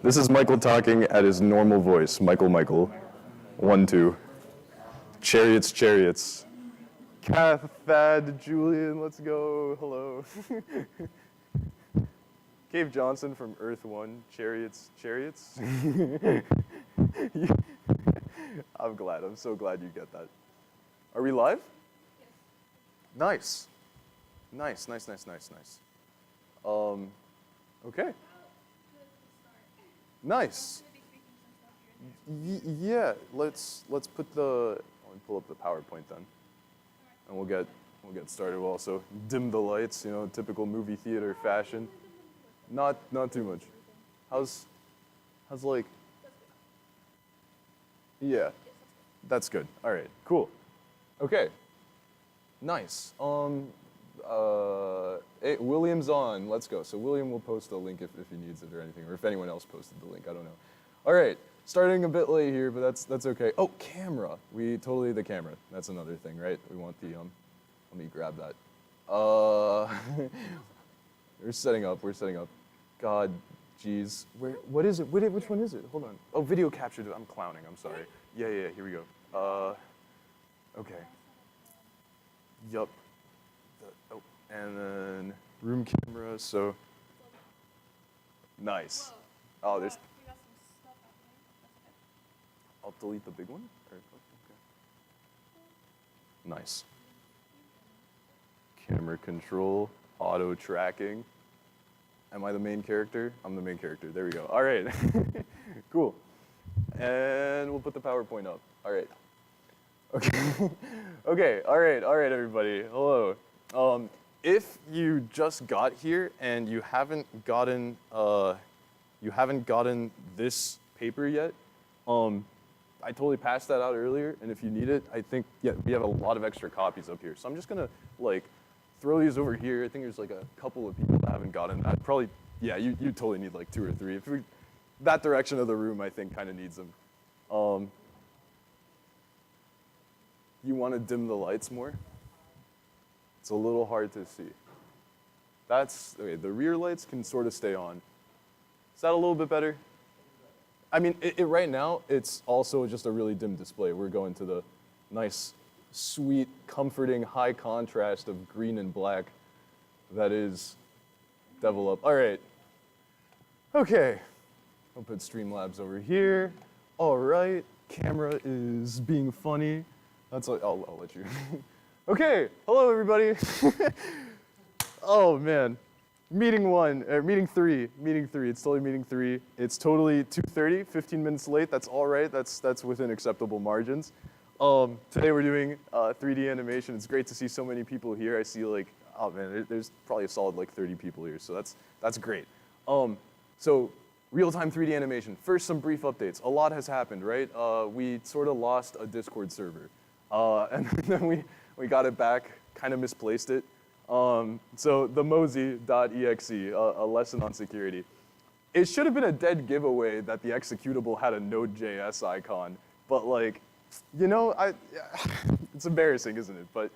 This is Michael talking at his normal voice. Michael. 1, 2. Chariots, chariots. Kath, Thad, Julian, let's go. Hello. Cave Johnson from Earth 1. Chariots, chariots. I'm glad. I'm so glad you get that. Are we live? Yes. Nice. Okay. Nice. Yeah, let's put the. Let me pull up the PowerPoint then, and we'll get started. We'll also dim the lights, typical movie theater fashion. Not too much. How's like? Yeah, that's good. All right, cool. Okay, nice. Hey, William's on. Let's go. So William will post a link if he needs it or anything, or if anyone else posted the link. I don't know. All right, starting a bit late here, but that's okay. Oh, camera. The camera. That's another thing, right? We want the Let me grab that. We're setting up. God, jeez. What is it? Which one is it? Hold on. Oh, video captured. I'm clowning. I'm sorry. Yeah. Here we go. Okay. Yup. And then room camera. So nice. Oh, there's. I'll delete the big one. Okay. Nice. Camera control, auto tracking. Am I the main character? I'm the main character. There we go. All right. Cool. And we'll put the PowerPoint up. All right. Okay. Okay. All right, everybody. Hello. If you just got here and you haven't gotten this paper yet, I totally passed that out earlier, and if you need it, I think, we have a lot of extra copies up here. So I'm just gonna throw these over here. I think there's a couple of people that haven't gotten that. Probably, you totally need 2 or 3. That direction of the room, I think, kind of needs them. You want to dim the lights more? It's a little hard to see. Okay, the rear lights can sort of stay on. Is that a little bit better? I mean, right now, it's also just a really dim display. We're going to the nice, sweet, comforting, high contrast of green and black that is Devil Up. All right. Okay. I'll put Streamlabs over here. All right. Camera is being funny. That's all. I'll let you. Okay. Hello, everybody. Oh, man. Meeting 3. It's totally meeting 3. It's totally 2:30, 15 minutes late. That's all right. That's within acceptable margins. Today we're doing 3D animation. It's great to see so many people here. I see oh man, there's probably a solid 30 people here. So that's great. So real-time 3D animation. First, some brief updates. A lot has happened, right? We sort of lost a Discord server, and then we got it back. Kind of misplaced it. So the mosey.exe, a lesson on security. It should have been a dead giveaway that the executable had a Node.js icon, but it's embarrassing, isn't it? But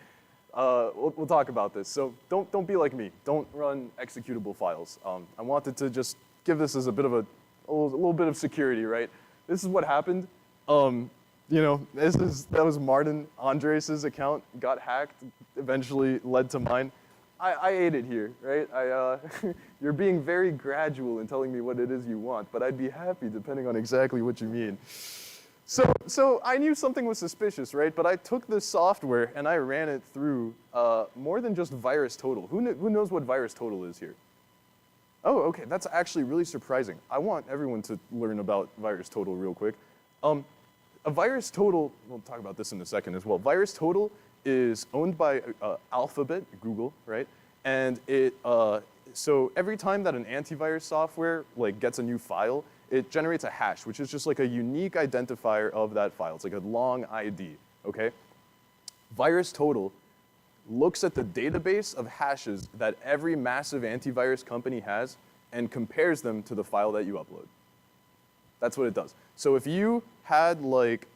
we'll talk about this. So don't be like me. Don't run executable files. I wanted to just give this as a little bit of security, right? This is what happened. That was Martin Andres' account, got hacked, eventually led to mine. I ate it here, right? You're being very gradual in telling me what it is you want, but I'd be happy depending on exactly what you mean. So I knew something was suspicious, right? But I took this software and I ran it through more than just VirusTotal. Who knows what VirusTotal is here? Oh, okay, that's actually really surprising. I want everyone to learn about VirusTotal real quick. A VirusTotal, we'll talk about this in a second as well. VirusTotal is owned by Alphabet, Google, right? And so every time that an antivirus software gets a new file, it generates a hash, which is just a unique identifier of that file. It's like a long ID, okay? VirusTotal looks at the database of hashes that every massive antivirus company has and compares them to the file that you upload. That's what it does. So if you had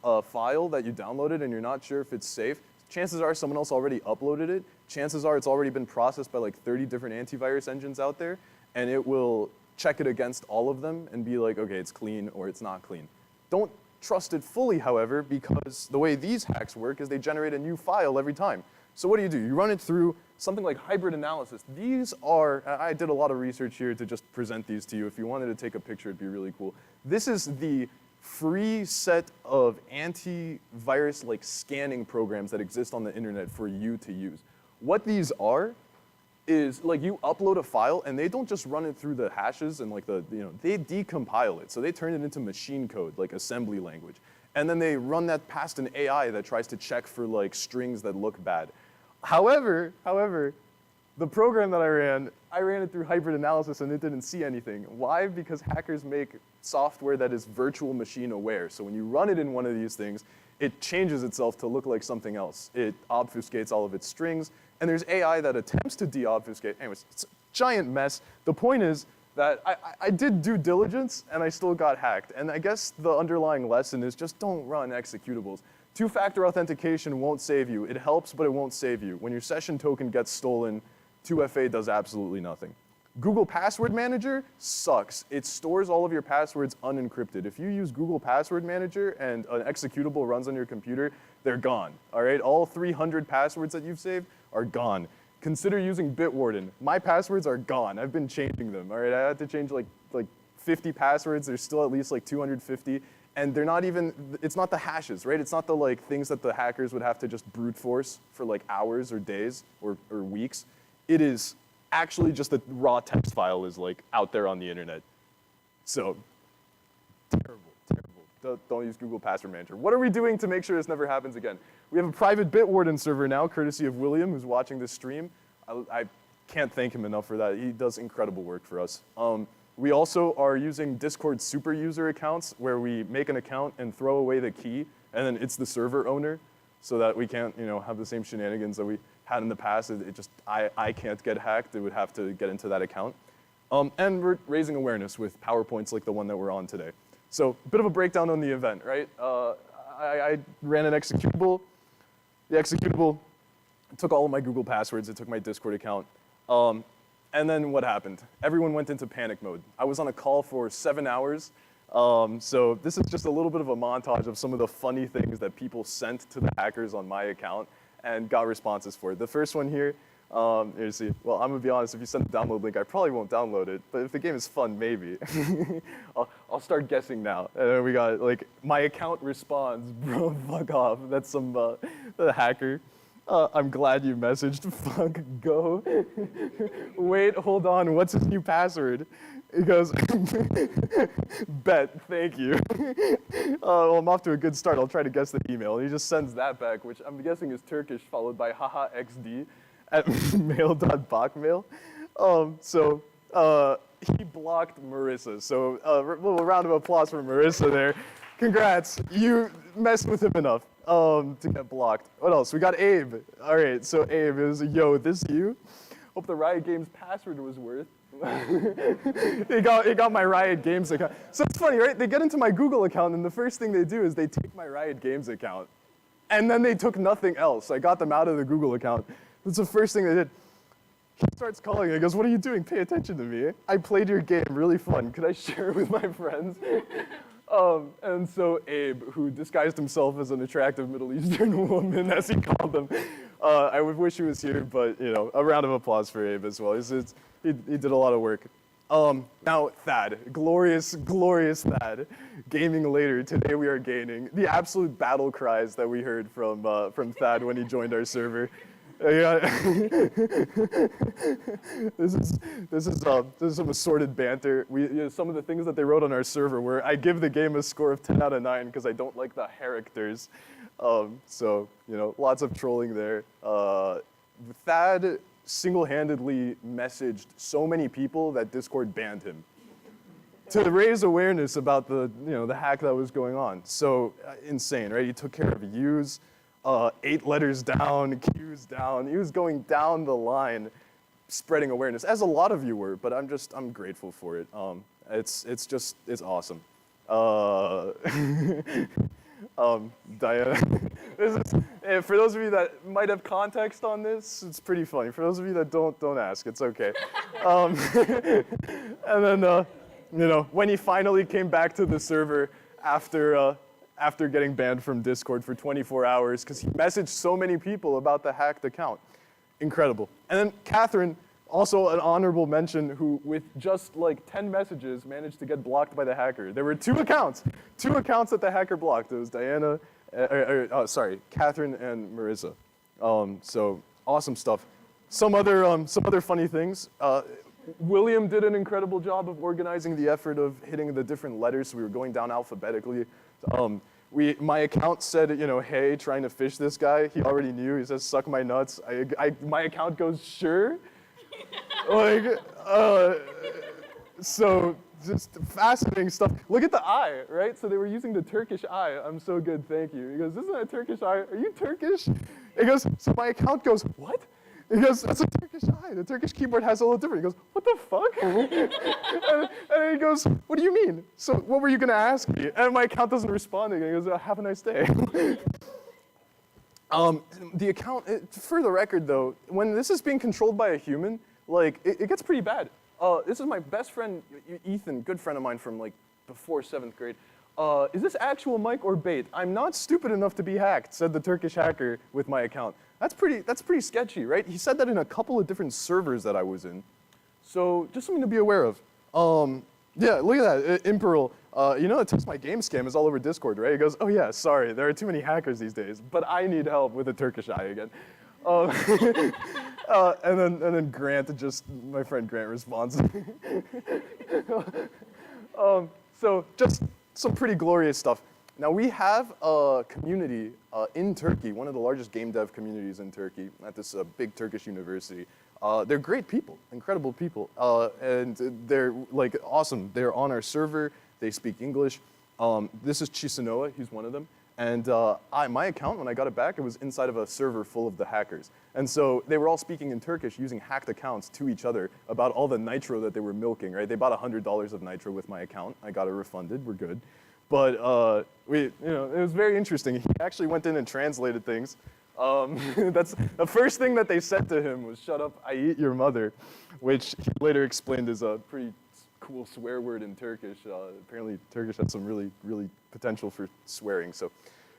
a file that you downloaded and you're not sure if it's safe, chances are someone else already uploaded it. Chances are it's already been processed by 30 different antivirus engines out there, and it will check it against all of them and be like, okay, it's clean or it's not clean. Don't trust it fully, however, because the way these hacks work is they generate a new file every time. So what do? You run it through something like hybrid analysis. These are, I did a lot of research here to just present these to you. If you wanted to take a picture, it'd be really cool. This is the free set of antivirus like scanning programs that exist on the internet for you to use. What these are is like you upload a file and they don't just run it through the hashes and like they decompile it. So they turn it into machine code, like assembly language. And then they run that past an AI that tries to check for like strings that look bad. However, the program that I ran it through hybrid analysis and it didn't see anything. Why? Because hackers make software that is virtual machine aware. So when you run it in one of these things, it changes itself to look like something else. It obfuscates all of its strings. And there's AI that attempts to deobfuscate. Anyways, it's a giant mess. The point is that I did due diligence and I still got hacked. And I guess the underlying lesson is just don't run executables. Two-factor authentication won't save you. It helps, but it won't save you. When your session token gets stolen, 2FA does absolutely nothing. Google Password Manager sucks. It stores all of your passwords unencrypted. If you use Google Password Manager and an executable runs on your computer, they're gone, all right? All 300 passwords that you've saved are gone. Consider using Bitwarden. My passwords are gone. I've been changing them, all right? I had to change like 50 passwords. There's still at least like 250. And they're not even, it's not the hashes, right? It's not the like things that the hackers would have to just brute force for like hours or days or weeks. It is actually just the raw text file is like out there on the internet. So, terrible. Don't use Google Password Manager. What are we doing to make sure this never happens again? We have a private Bitwarden server now, courtesy of William, who's watching this stream. I can't thank him enough for that. He does incredible work for us. We also are using Discord super user accounts where we make an account and throw away the key, and then it's the server owner, so that we can't, have the same shenanigans that we had in the past. I can't get hacked. It would have to get into that account. And we're raising awareness with PowerPoints like the one that we're on today. So a bit of a breakdown on the event, right? I ran an executable. The executable took all of my Google passwords. It took my Discord account. And then what happened? Everyone went into panic mode. I was on a call for 7 hours. So this is just a little bit of a montage of some of the funny things that people sent to the hackers on my account and got responses for it. The first one here, you see, well, I'm gonna be honest, if you send the download link, I probably won't download it, but if the game is fun, maybe. I'll start guessing now. And then we got, like, my account responds, bro, fuck off. That's some, the hacker. I'm glad you messaged, fuck, go. Wait, hold on, what's his new password? He goes, bet, thank you. Well, I'm off to a good start. I'll try to guess the email. He just sends that back, which I'm guessing is Turkish, followed by haha xd at mail.bachmail. So he blocked Marissa. So a little round of applause for Marissa there. Congrats, you messed with him enough to get blocked. What else? We got Abe. All right, so Abe is, yo, this you? Hope the Riot Games password was worth. He got my Riot Games account. So it's funny, right? They get into my Google account, and the first thing they do is they take my Riot Games account. And then they took nothing else. I got them out of the Google account. That's the first thing they did. He starts calling. He goes, what are you doing? Pay attention to me. I played your game. Really fun. Could I share it with my friends? And so Abe, who disguised himself as an attractive Middle Eastern woman, as he called them, I would wish he was here, but a round of applause for Abe as well. He did a lot of work. Now Thad, glorious Thad, gaming later. Today we are gaining. The absolute battle cries that we heard from Thad when he joined our server. This is some assorted banter. Some of the things that they wrote on our server were, I give the game a score of 10 out of 9 because I don't like the characters. So lots of trolling there. Thad single-handedly messaged so many people that Discord banned him to raise awareness about the hack that was going on. So insane, right? He took care of U's. 8 letters down, Q's down. He was going down the line, spreading awareness, as a lot of you were. But I'm grateful for it. It's awesome. Diana, for those of you that might have context on this, it's pretty funny. For those of you that don't ask. It's okay. And then, when he finally came back to the server after getting banned from Discord for 24 hours because he messaged so many people about the hacked account. Incredible. And then Catherine, also an honorable mention, who with just like 10 messages managed to get blocked by the hacker. There were two accounts that the hacker blocked. It was Diana, Catherine and Marissa. So awesome stuff. Some other funny things. William did an incredible job of organizing the effort of hitting the different letters. So we were going down alphabetically. My account said, hey, trying to fish this guy. He already knew. He says, suck my nuts. My account goes, sure. So just fascinating stuff. Look at the eye, right? So they were using the Turkish eye. I'm so good, thank you. He goes, this isn't a Turkish eye. Are you Turkish? He goes, so my account goes, what? He goes, that's a Turkish eye. The Turkish keyboard has a little different. He goes, what the fuck? and he goes, what do you mean? So what were you going to ask me? And my account doesn't respond. And he goes, have a nice day. The account, for the record though, when this is being controlled by a human, it gets pretty bad. This is my best friend, Ethan, good friend of mine from before 7th grade. Is this actual mic or bait? I'm not stupid enough to be hacked, said the Turkish hacker with my account. That's pretty sketchy, right? He said that in a couple of different servers that I was in. So just something to be aware of. Yeah, look at that, Imperil. The Test My Game scam is all over Discord, right? He goes, oh yeah, sorry, there are too many hackers these days, but I need help with a Turkish eye again. And then Grant, my friend Grant responds. So just some pretty glorious stuff. Now we have a community in Turkey, one of the largest game dev communities in Turkey at this big Turkish university. They're great people, incredible people, and they're awesome. They're on our server, they speak English. This is Chisanoa, he's one of them. And my account, when I got it back, it was inside of a server full of the hackers. And so they were all speaking in Turkish using hacked accounts to each other about all the nitro that they were milking, right? They bought $100 of nitro with my account. I got it refunded, we're good. But it was very interesting. He actually went in and translated things. That's the first thing that they said to him was, shut up, I eat your mother, which he later explained is a pretty cool swear word in Turkish. Apparently Turkish has some really, really potential for swearing. So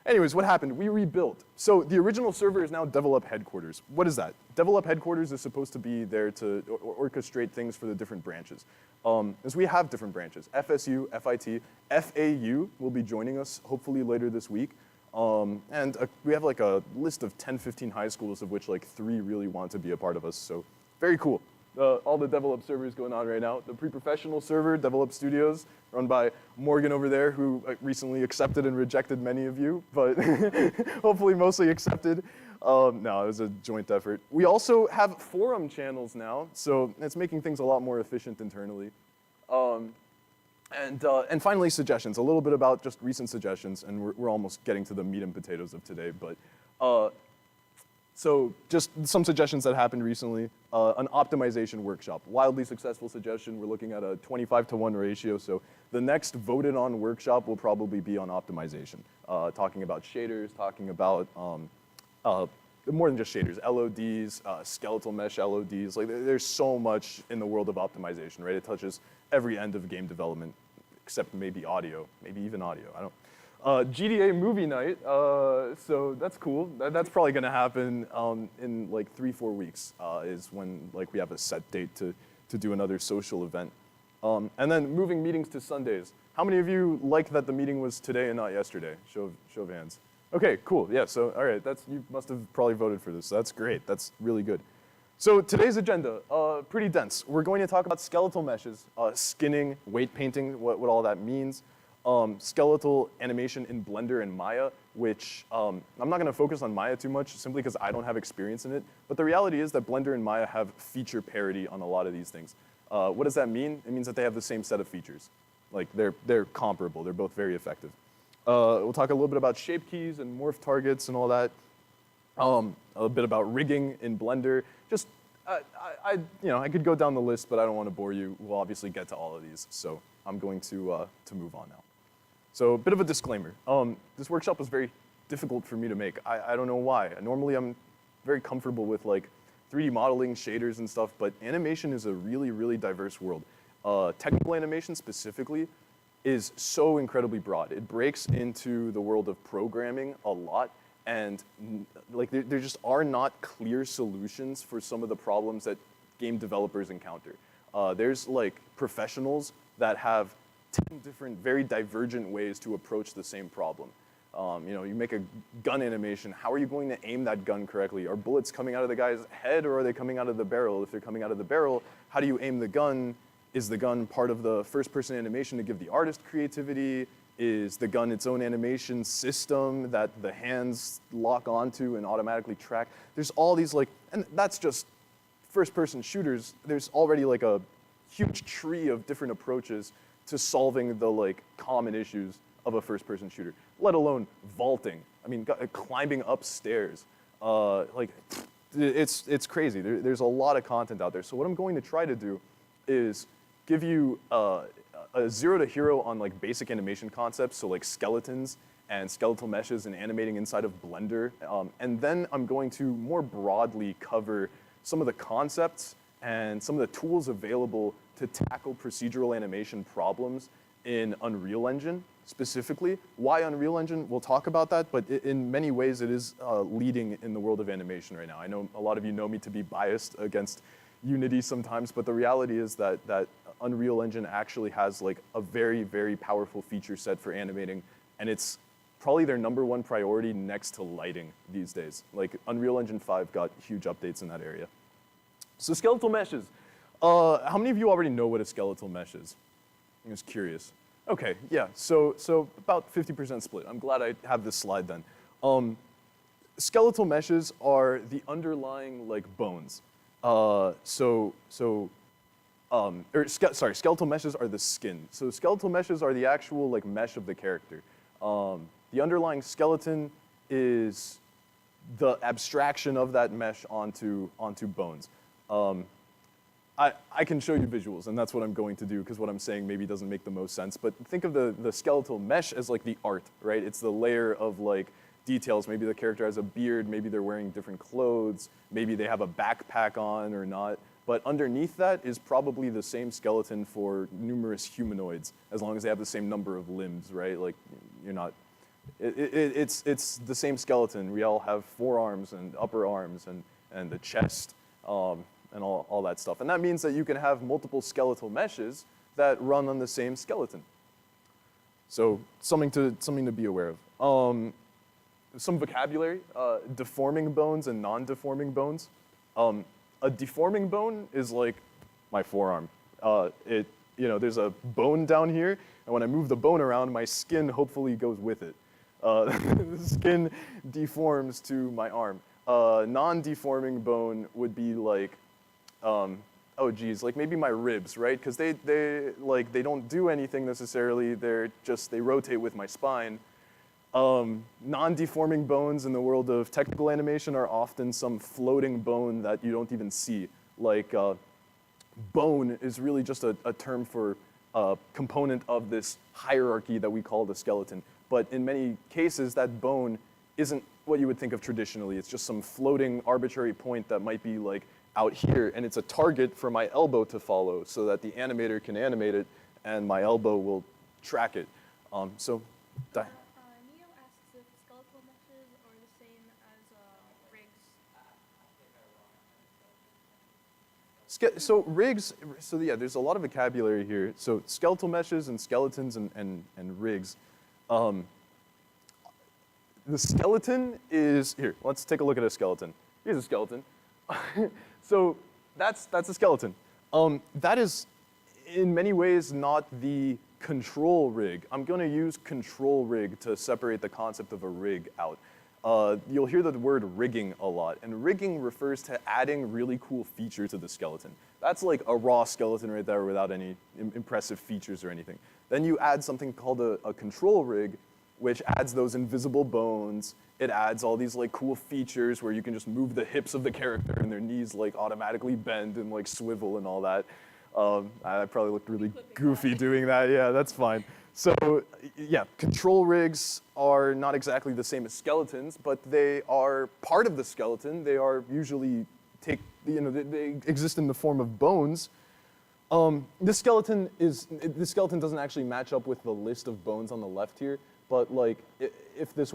anyways, what happened? We rebuilt. So the original server is now Develop Headquarters. What is that? Develop Headquarters is supposed to be there to orchestrate things for the different branches. As we have different branches, FSU, FIT, FAU will be joining us hopefully later this week. And we have a list of 10, 15 high schools of which 3 really want to be a part of us. So very cool. All the Develop servers going on right now. The pre-professional server, Develop Studios, run by Morgan over there, who recently accepted and rejected many of you, but hopefully mostly accepted. No, it was a joint effort. We also have forum channels now, so it's making things a lot more efficient internally. And finally, suggestions. A little bit about just recent suggestions, and we're almost getting to the meat and potatoes of today, but so just some suggestions that happened recently. An optimization workshop, wildly successful suggestion. We're looking at a 25-to-1 ratio, so the next voted on workshop will probably be on optimization, talking about shaders, talking about more than just shaders, LODs, skeletal mesh LODs. There's so much in the world of optimization, right? It touches every end of game development, except maybe audio, maybe even audio, I don't. GDA movie night, so that's cool. That's probably gonna happen in 3-4 weeks, is when we have a set date to do another social event. And then moving meetings to Sundays. How many of you like that the meeting was today and not yesterday? Show of hands. Okay, cool, yeah, so all right, you must have probably voted for this, so that's great, that's really good. So today's agenda, pretty dense. We're going to talk about skeletal meshes, skinning, weight painting, what all that means. Skeletal animation in Blender and Maya, which I'm not going to focus on Maya too much simply because I don't have experience in it. But the reality is that Blender and Maya have feature parity on a lot of these things. What does that mean? It means that they have the same set of features. They're comparable. They're both very effective. We'll talk a little bit about shape keys and morph targets and all that. A bit about rigging in Blender. Just I could go down the list, but I don't want to bore you. We'll obviously get to all of these, so I'm going to move on now. So a bit of a disclaimer. This workshop was very difficult for me to make. I don't know why. Normally I'm very comfortable with like 3D modeling, shaders and stuff, but animation is a really, really diverse world. Technical animation specifically is so incredibly broad. It breaks into the world of programming a lot, and like there just are not clear solutions for some of the problems that game developers encounter. There's like professionals that have 10 different, very divergent ways to approach the same problem. You know, you make a gun animation, how are you going to aim that gun correctly? Are bullets coming out of the guy's head or are they coming out of the barrel? If they're coming out of the barrel, how do you aim the gun? Is the gun part of the first-person animation to give the artist creativity? Is the gun its own animation system that the hands lock onto and automatically track? There's all these like, and that's just first-person shooters. There's already like a huge tree of different approaches to solving the like common issues of a first-person shooter, let alone vaulting. I mean, climbing upstairs. Like, it's crazy. There's a lot of content out there. So what I'm going to try to do is give you a zero to hero on like basic animation concepts, so like skeletons and skeletal meshes and animating inside of Blender. And then I'm going to more broadly cover some of the concepts and some of the tools available to tackle procedural animation problems in Unreal Engine specifically. Why Unreal Engine? We'll talk about that, but in many ways it is leading in the world of animation right now. I know a lot of you know me to be biased against Unity sometimes, but the reality is that Unreal Engine actually has like a very, very powerful feature set for animating, and it's probably their #1 priority next to lighting these days. Like Unreal Engine 5 got huge updates in that area. So skeletal meshes. How many of you already know what a skeletal mesh is? I'm just curious. Okay, yeah, so about 50% split. I'm glad I have this slide then. Skeletal meshes are the underlying like bones. Skeletal meshes are the skin. So skeletal meshes are the actual like mesh of the character. The underlying skeleton is the abstraction of that mesh onto bones. I can show you visuals, and that's what I'm going to do, because what I'm saying maybe doesn't make the most sense. But think of the skeletal mesh as like the art, right? It's the layer of like details. Maybe the character has a beard, maybe they're wearing different clothes, maybe they have a backpack on or not. But underneath that is probably the same skeleton for numerous humanoids, as long as they have the same number of limbs, right? Like, you're not, it's the same skeleton. We all have forearms and upper arms and the chest. And all that stuff. And that means that you can have multiple skeletal meshes that run on the same skeleton. So something to be aware of. Some vocabulary, deforming bones and non-deforming bones. A deforming bone is like my forearm. There's a bone down here, and when I move the bone around, my skin hopefully goes with it. The skin deforms to my arm. Non-deforming bone would be like, like maybe my ribs, right? Because they don't do anything necessarily. They rotate with my spine. Non-deforming bones in the world of technical animation are often some floating bone that you don't even see. Like bone is really just a term for a component of this hierarchy that we call the skeleton. But in many cases, that bone isn't what you would think of traditionally. It's just some floating arbitrary point that might be like out here, and it's a target for my elbow to follow so that the animator can animate it and my elbow will track it. Neo asks if skeletal meshes are the same as rigs. So rigs, so yeah, there's a lot of vocabulary here. So skeletal meshes and skeletons and rigs. The skeleton is, here, let's take a look at a skeleton. Here's a skeleton. So that's a skeleton. That is, in many ways, not the control rig. I'm going to use control rig to separate the concept of a rig out. You'll hear the word rigging a lot, and rigging refers to adding really cool feature to the skeleton. That's like a raw skeleton right there without any impressive features or anything. Then you add something called a control rig, which adds those invisible bones. It adds all these like cool features where you can just move the hips of the character and their knees like automatically bend and like swivel and all that. I probably looked really goofy doing that. Yeah, that's fine. So yeah, control rigs are not exactly the same as skeletons, but they are part of the skeleton. They are usually they exist in the form of bones. This skeleton doesn't actually match up with the list of bones on the left here, but like if this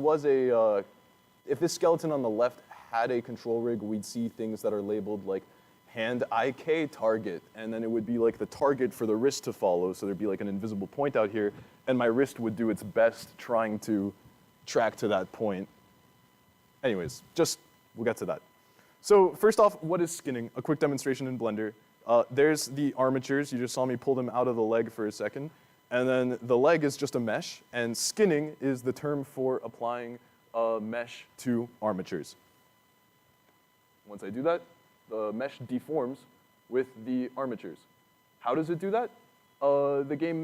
skeleton on the left had a control rig, we'd see things that are labeled like hand IK target, and then it would be like the target for the wrist to follow, so there'd be like an invisible point out here, and my wrist would do its best trying to track to that point. Anyways, we'll get to that. So first off, what is skinning? A quick demonstration in Blender. There's the armatures. You just saw me pull them out of the leg for a second. And then the leg is just a mesh, and skinning is the term for applying a mesh to armatures. Once I do that, the mesh deforms with the armatures. How does it do that? Blender,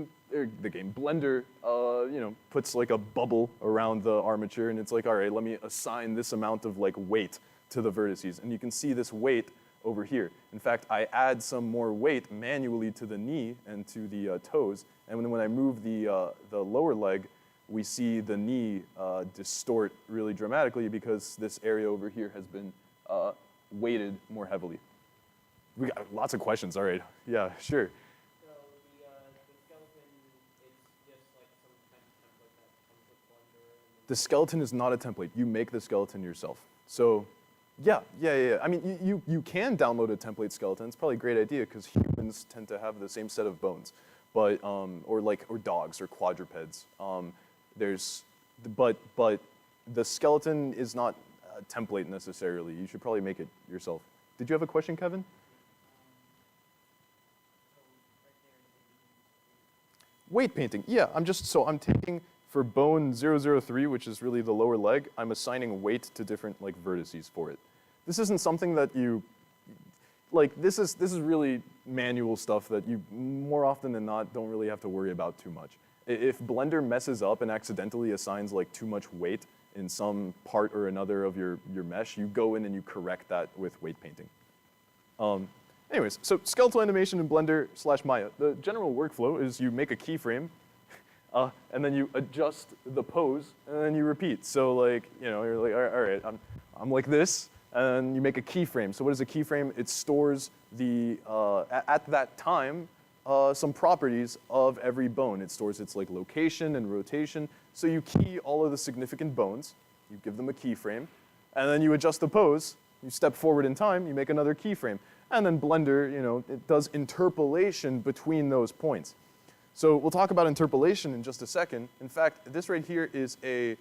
puts like a bubble around the armature, and it's like, all right, let me assign this amount of like weight to the vertices. And you can see this weight over here. In fact, I add some more weight manually to the knee and to the toes. And when I move the lower leg, we see the knee distort really dramatically because this area over here has been weighted more heavily. We got lots of questions. All right. Yeah, sure. So the skeleton is just like some kind of template that comes with Blender. The skeleton is not a template. You make the skeleton yourself. So yeah. I mean, you can download a template skeleton. It's probably a great idea because humans tend to have the same set of bones, but or dogs or quadrupeds. But the skeleton is not a template necessarily. You should probably make it yourself. Did you have a question, Kevin? Weight painting. Yeah, I'm taking for bone 003, which is really the lower leg, I'm assigning weight to different like vertices for it. This isn't something that you this is really manual stuff that you more often than not don't really have to worry about too much. If Blender messes up and accidentally assigns like too much weight in some part or another of your mesh, you go in and you correct that with weight painting. Anyways, so skeletal animation in Blender / Maya. The general workflow is you make a keyframe, and then you adjust the pose, and then you repeat. So like, you're like, all right, I'm like this, and then you make a keyframe. So what is a keyframe? It stores at that time, some properties of every bone. It stores its like location and rotation. So you key all of the significant bones, you give them a keyframe, and then you adjust the pose, you step forward in time, you make another keyframe. And then Blender, it does interpolation between those points. So we'll talk about interpolation in just a second. In fact, this right here is a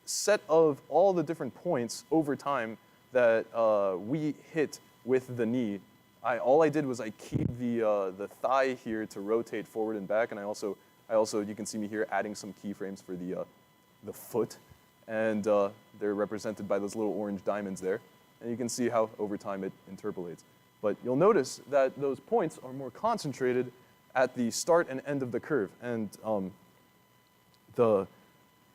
set of all the different points over time that we hit with the knee. All I did was I keyed the thigh here to rotate forward and back, and I also you can see me here adding some keyframes for the foot, and they're represented by those little orange diamonds there. And you can see how over time it interpolates. But you'll notice that those points are more concentrated at the start and end of the curve. And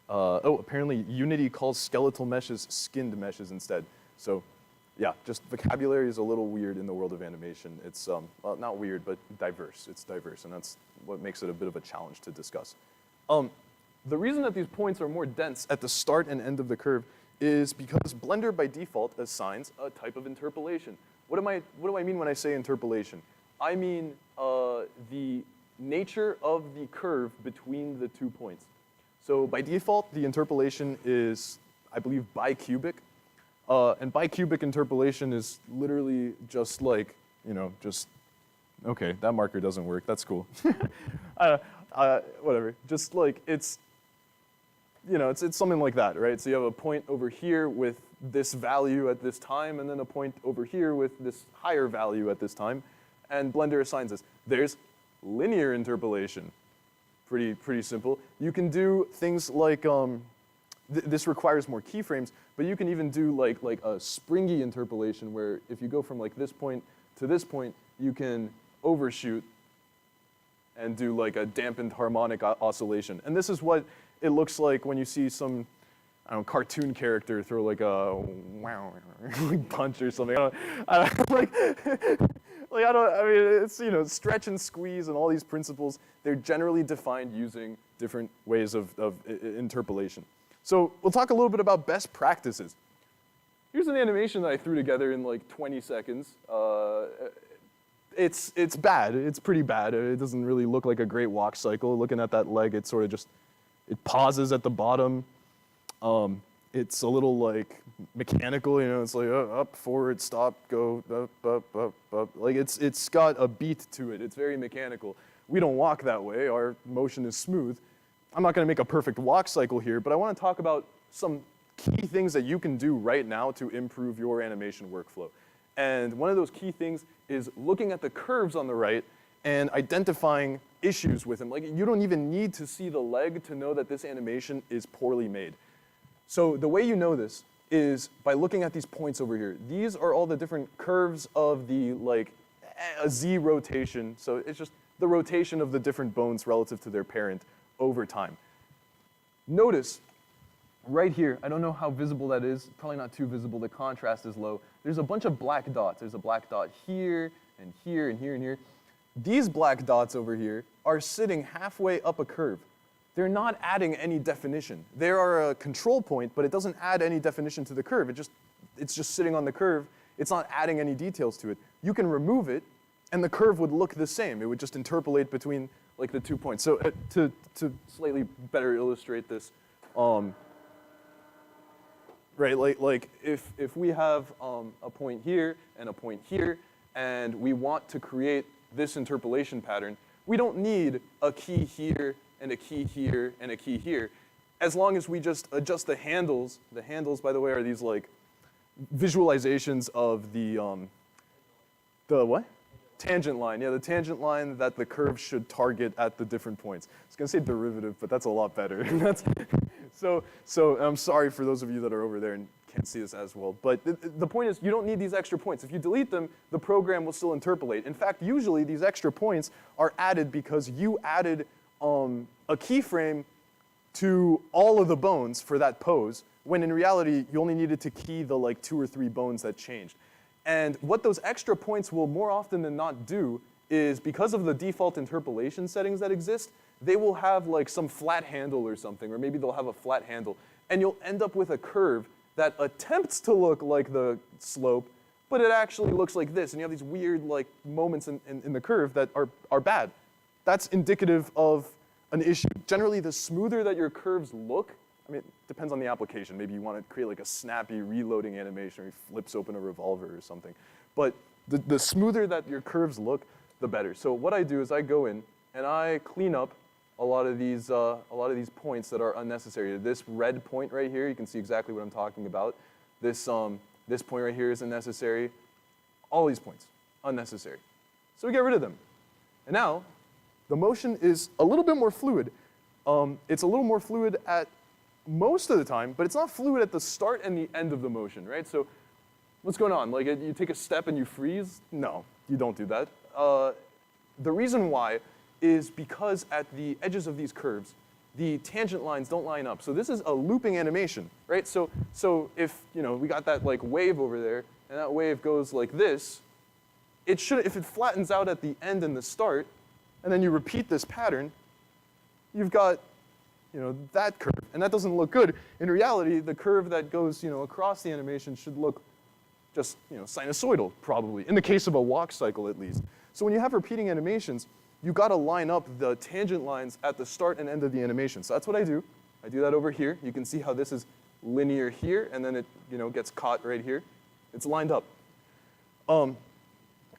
apparently Unity calls skeletal meshes skinned meshes instead. So yeah, just vocabulary is a little weird in the world of animation. It's, well, not weird, but diverse. It's diverse, and that's what makes it a bit of a challenge to discuss. The reason that these points are more dense at the start and end of the curve is because Blender by default assigns a type of interpolation. What do I mean when I say interpolation? I mean the nature of the curve between the 2 points. So by default, the interpolation is, I believe, bicubic. And bicubic interpolation is literally just like, okay, that marker doesn't work, that's cool. Whatever, just like it's something like that, right? So you have a point over here with this value at this time, and then a point over here with this higher value at this time, and Blender assigns this. There's linear interpolation. Pretty simple. You can do things like, this requires more keyframes, but you can even do like a springy interpolation where if you go from like this point to this point, you can overshoot and do like a dampened harmonic oscillation. And this is what it looks like when you see some, I don't know, cartoon character throw like a wow punch or something. Like, I mean, it's, stretch and squeeze and all these principles, they're generally defined using different ways of interpolation. So we'll talk a little bit about best practices. Here's an animation that I threw together in like 20 seconds. It's bad, it's pretty bad. It doesn't really look like a great walk cycle. Looking at that leg, it sort of just, it pauses at the bottom. It's a little like mechanical, it's like up, forward, stop, go, up. Like it's got a beat to it. It's very mechanical. We don't walk that way. Our motion is smooth. I'm not going to make a perfect walk cycle here, but I want to talk about some key things that you can do right now to improve your animation workflow. And one of those key things is looking at the curves on the right and identifying issues with them. Like, you don't even need to see the leg to know that this animation is poorly made. So the way you know this is by looking at these points over here. These are all the different curves of the, like, a Z rotation. So it's just the rotation of the different bones relative to their parent over time. Notice right here, I don't know how visible that is, probably not too visible, the contrast is low. There's a bunch of black dots. There's a black dot here, and here, and here, and here. These black dots over here are sitting halfway up a curve. They're not adding any definition. They are a control point, but it doesn't add any definition to the curve. It's just sitting on the curve. It's not adding any details to it. You can remove it, and the curve would look the same. It would just interpolate between like the 2 points. So to slightly better illustrate this, right, like if we have a point here and a point here, and we want to create this interpolation pattern, we don't need a key here and a key here and a key here. As long as we just adjust the handles. The handles, by the way, are these like visualizations of the what? Tangent line. Yeah, the tangent line that the curve should target at the different points. I was gonna say derivative, but that's a lot better. So I'm sorry for those of you that are over there and can't see this as well. But the point is, you don't need these extra points. If you delete them, the program will still interpolate. In fact, usually these extra points are added because you added a keyframe to all of the bones for that pose, when in reality, you only needed to key the like 2 or 3 bones that changed. And what those extra points will more often than not do is, because of the default interpolation settings that exist, they will have like some flat handle or something, or maybe they'll have a flat handle, and you'll end up with a curve that attempts to look like the slope, but it actually looks like this, and you have these weird like moments in the curve that are bad. That's indicative of an issue. Generally, the smoother that your curves look, I mean, it depends on the application. Maybe you want to create like a snappy reloading animation, or he flips open a revolver or something. But the smoother that your curves look, the better. So what I do is I go in and I clean up a lot of these points that are unnecessary. This red point right here, you can see exactly what I'm talking about. This point right here is unnecessary. All these points, unnecessary. So we get rid of them. And now, the motion is a little bit more fluid. It's a little more fluid at most of the time, but it's not fluid at the start and the end of the motion, right? So what's going on? Like, you take a step and you freeze? No, you don't do that. The reason why is because at the edges of these curves, the tangent lines don't line up. So this is a looping animation, right? So if we got that like wave over there, and that wave goes like this, it should, if it flattens out at the end and the start, and then you repeat this pattern, you've got that curve, and that doesn't look good. In reality, the curve that goes across the animation should look just sinusoidal, probably, in the case of a walk cycle at least. So when you have repeating animations, you got to line up the tangent lines at the start and end of the animation. So that's what I do. I do that over here. You can see how this is linear here, and then it gets caught right here. It's lined up.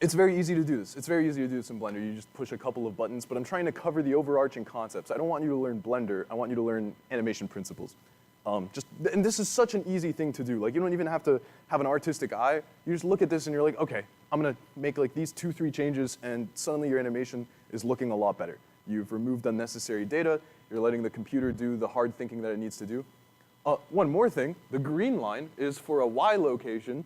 It's very easy to do this. It's very easy to do this in Blender. You just push a couple of buttons, but I'm trying to cover the overarching concepts. I don't want you to learn Blender. I want you to learn animation principles. And this is such an easy thing to do. Like, you don't even have to have an artistic eye. You just look at this and you're like, okay, I'm gonna make like these 2-3 changes, and suddenly your animation is looking a lot better. You've removed unnecessary data. You're letting the computer do the hard thinking that it needs to do. One more thing, the green line is for a Y location.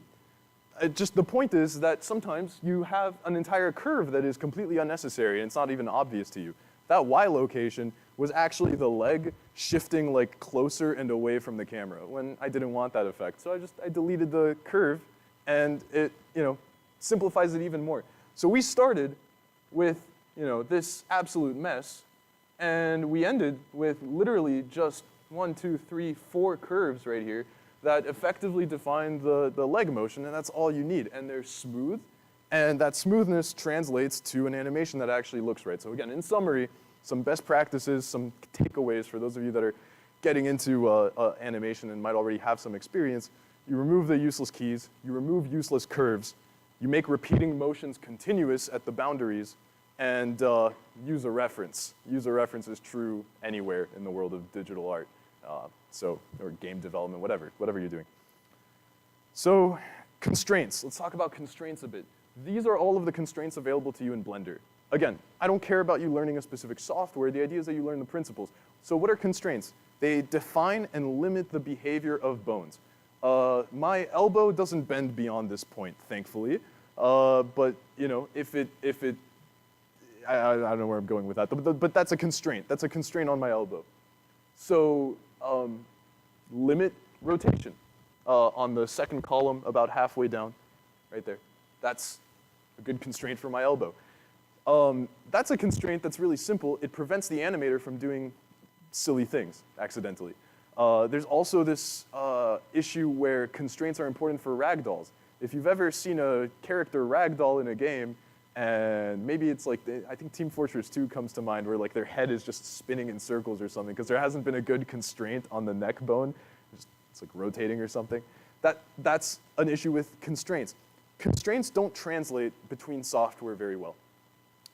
Just the point is that sometimes you have an entire curve that is completely unnecessary and it's not even obvious to you. That Y location was actually the leg shifting like closer and away from the camera when I didn't want that effect. So I deleted the curve, and it simplifies it even more. So we started with, this absolute mess, and we ended with literally just 1, 2, 3, 4 curves right here that effectively define the leg motion, and that's all you need. And they're smooth, and that smoothness translates to an animation that actually looks right. So again, in summary, some best practices, some takeaways for those of you that are getting into animation and might already have some experience. You remove the useless keys, you remove useless curves, you make repeating motions continuous at the boundaries, and use a reference. Use a reference is true anywhere in the world of digital art, or game development, whatever you're doing. So constraints, let's talk about constraints a bit. These are all of the constraints available to you in Blender. Again, I don't care about you learning a specific software, the idea is that you learn the principles. So what are constraints? They define and limit the behavior of bones. My elbow doesn't bend beyond this point, thankfully. But if it, I don't know where I'm going with that, but that's a constraint. That's a constraint on my elbow. So limit rotation on the second column about halfway down, right there. That's a good constraint for my elbow. That's a constraint that's really simple. It prevents the animator from doing silly things accidentally. There's also this issue where constraints are important for ragdolls. If you've ever seen a character ragdoll in a game, and maybe it's like, I think Team Fortress 2 comes to mind, where like their head is just spinning in circles or something, because there hasn't been a good constraint on the neck bone. It's like rotating or something. That's an issue with constraints. Constraints don't translate between software very well.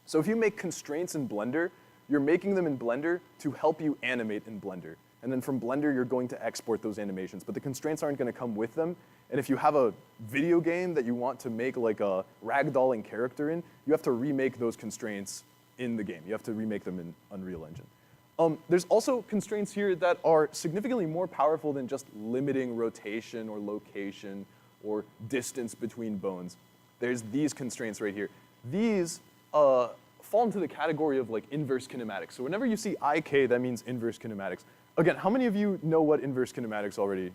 So if you make constraints in Blender, you're making them in Blender to help you animate in Blender. And then from Blender, you're going to export those animations. But the constraints aren't going to come with them. And if you have a video game that you want to make like a ragdolling character in, you have to remake those constraints in the game. You have to remake them in Unreal Engine. There's also constraints here that are significantly more powerful than just limiting rotation or location or distance between bones. There's these constraints right here. These fall into the category of like inverse kinematics. So whenever you see IK, that means inverse kinematics. Again, how many of you know what inverse kinematics already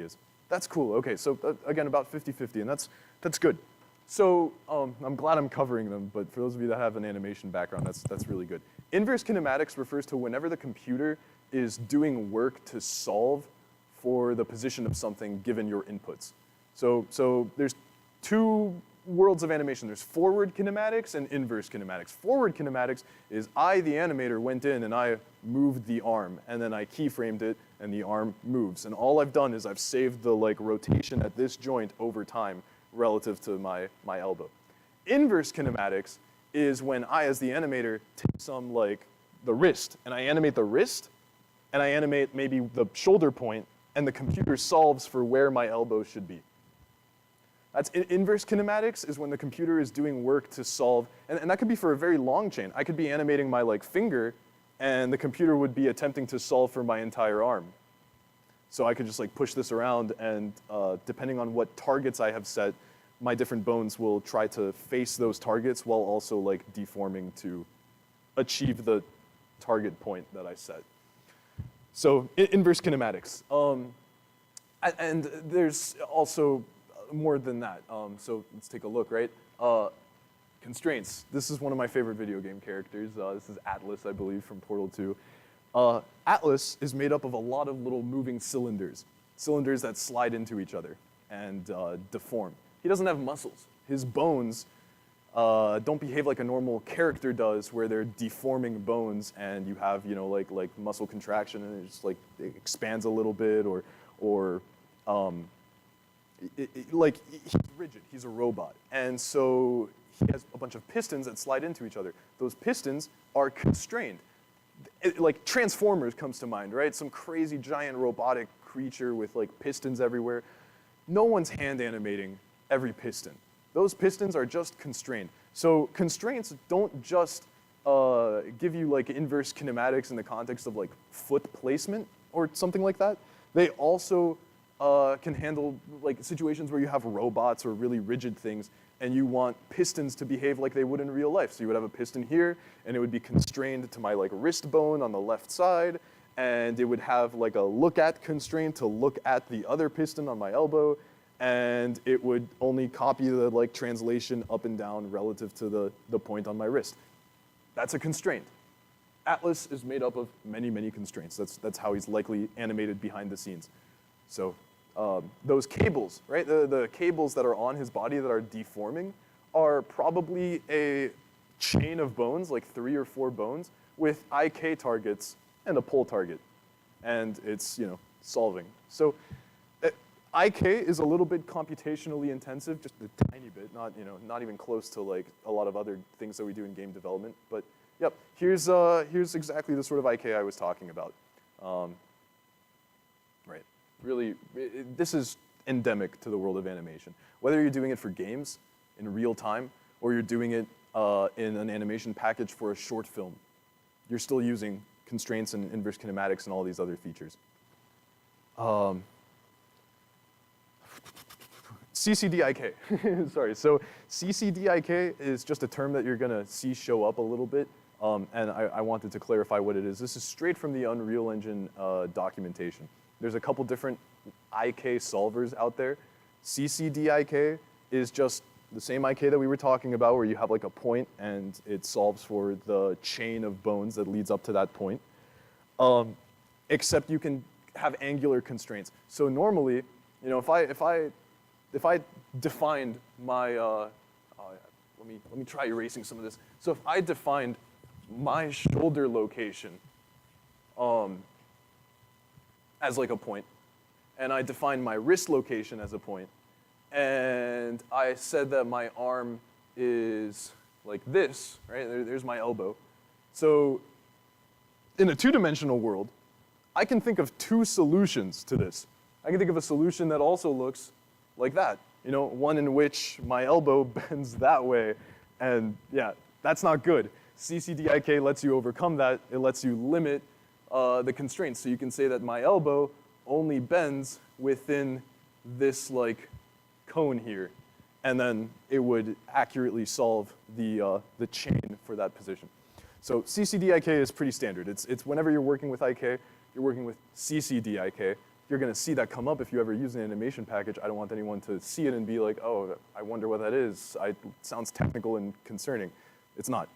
is? That's cool. Okay, so again, about 50-50, and that's good. So I'm glad I'm covering them, but for those of you that have an animation background, that's really good. Inverse kinematics refers to whenever the computer is doing work to solve for the position of something given your inputs. So there's two worlds of animation. There's forward kinematics and inverse kinematics. Forward kinematics is I, the animator, went in and I moved the arm, and then I keyframed it, and the arm moves. And all I've done is I've saved the like rotation at this joint over time relative to my elbow. Inverse kinematics is when I, as the animator, take some like the wrist, and I animate the wrist, and I animate maybe the shoulder point, and the computer solves for where my elbow should be. That's inverse kinematics is when the computer is doing work to solve, and that could be for a very long chain. I could be animating my like finger, and the computer would be attempting to solve for my entire arm. So I could just like push this around, and depending on what targets I have set, my different bones will try to face those targets while also like deforming to achieve the target point that I set. So inverse kinematics. And there's also more than that. So let's take a look, right? Constraints. This is one of my favorite video game characters. This is Atlas, I believe, from Portal 2. Atlas is made up of a lot of little moving cylinders. Cylinders that slide into each other and deform. He doesn't have muscles. His bones don't behave like a normal character does, where they're deforming bones and you have, like muscle contraction and it just like it expands a little bit, or like he's rigid, he's a robot. And so he has a bunch of pistons that slide into each other. Those pistons are constrained. Like Transformers comes to mind, right? Some crazy giant robotic creature with like pistons everywhere. No one's hand animating every piston. Those pistons are just constrained. So constraints don't just give you like inverse kinematics in the context of like foot placement or something like that. They also can handle like situations where you have robots or really rigid things and you want pistons to behave like they would in real life. So you would have a piston here and it would be constrained to my like wrist bone on the left side, and it would have like a look at constraint to look at the other piston on my elbow. and it would only copy the like translation up and down relative to the point on my wrist. That's a constraint. Atlas is made up of many, many constraints. That's how he's likely animated behind the scenes. So those cables, right? The cables that are on his body that are deforming are probably a chain of bones, like 3 or 4 bones, with IK targets and a pull target. And it's, solving. So IK is a little bit computationally intensive, just a tiny bit, not even close to like a lot of other things that we do in game development. But yep, here's exactly the sort of IK I was talking about. Right, really, this is endemic to the world of animation. Whether you're doing it for games in real time, or you're doing it in an animation package for a short film, you're still using constraints and inverse kinematics and all these other features. CCDIK, sorry. So CCDIK is just a term that you're gonna see show up a little bit, and I wanted to clarify what it is. This is straight from the Unreal Engine documentation. There's a couple different IK solvers out there. CCDIK is just the same IK that we were talking about, where you have like a point and it solves for the chain of bones that leads up to that point. Except you can have angular constraints. So normally, if I defined my, let me try erasing some of this. So if I defined my shoulder location as like a point, and I defined my wrist location as a point, and I said that my arm is like this, right? There's my elbow. So in a 2-dimensional world, I can think of 2 solutions to this. I can think of a solution that also looks like that. One in which my elbow bends that way, and yeah, that's not good. CCDIK lets you overcome that. It lets you limit the constraints. So you can say that my elbow only bends within this like cone here, and then it would accurately solve the chain for that position. So CCDIK is pretty standard. It's whenever you're working with IK, you're working with CCDIK. You're going to see that come up if you ever use an animation package. I don't want anyone to see it and be like, oh, I wonder what that is. It sounds technical and concerning. It's not.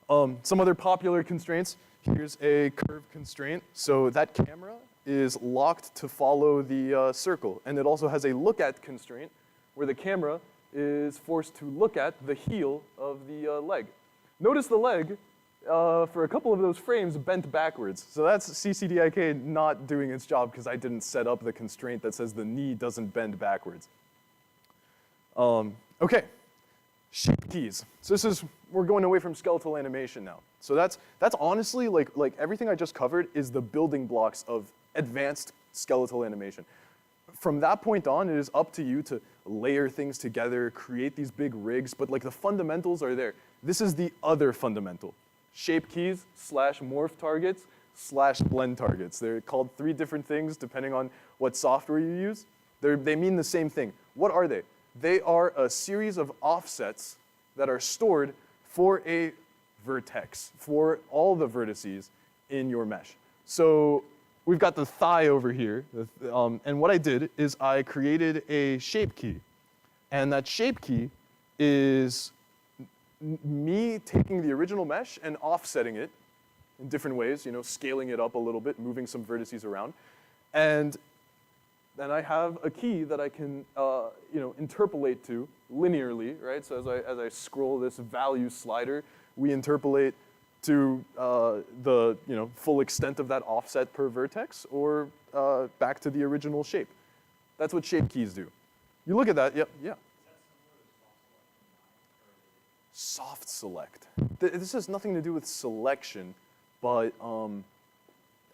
Some other popular constraints. Here's a curve constraint. So that camera is locked to follow the circle. And it also has a look at constraint where the camera is forced to look at the heel of the leg. Notice the leg, for a couple of those frames, bent backwards. So that's CCDIK not doing its job because I didn't set up the constraint that says the knee doesn't bend backwards. Okay, shape keys. So we're going away from skeletal animation now. So that's honestly, like everything I just covered is the building blocks of advanced skeletal animation. From that point on, it is up to you to layer things together, create these big rigs, but like the fundamentals are there. This is the other fundamental. Shape keys / morph targets / blend targets. They're called 3 different things depending on what software you use. They mean the same thing. What are they? They are a series of offsets that are stored for a vertex, for all the vertices in your mesh. So we've got the thigh over here, and what I did is I created a shape key. And that shape key is me taking the original mesh and offsetting it in different ways, scaling it up a little bit, moving some vertices around. And then I have a key that I can interpolate to linearly, right? So as I scroll this value slider, we interpolate to the full extent of that offset per vertex, or back to the original shape. That's what shape keys do. You look at that, yeah. Soft select. This has nothing to do with selection, but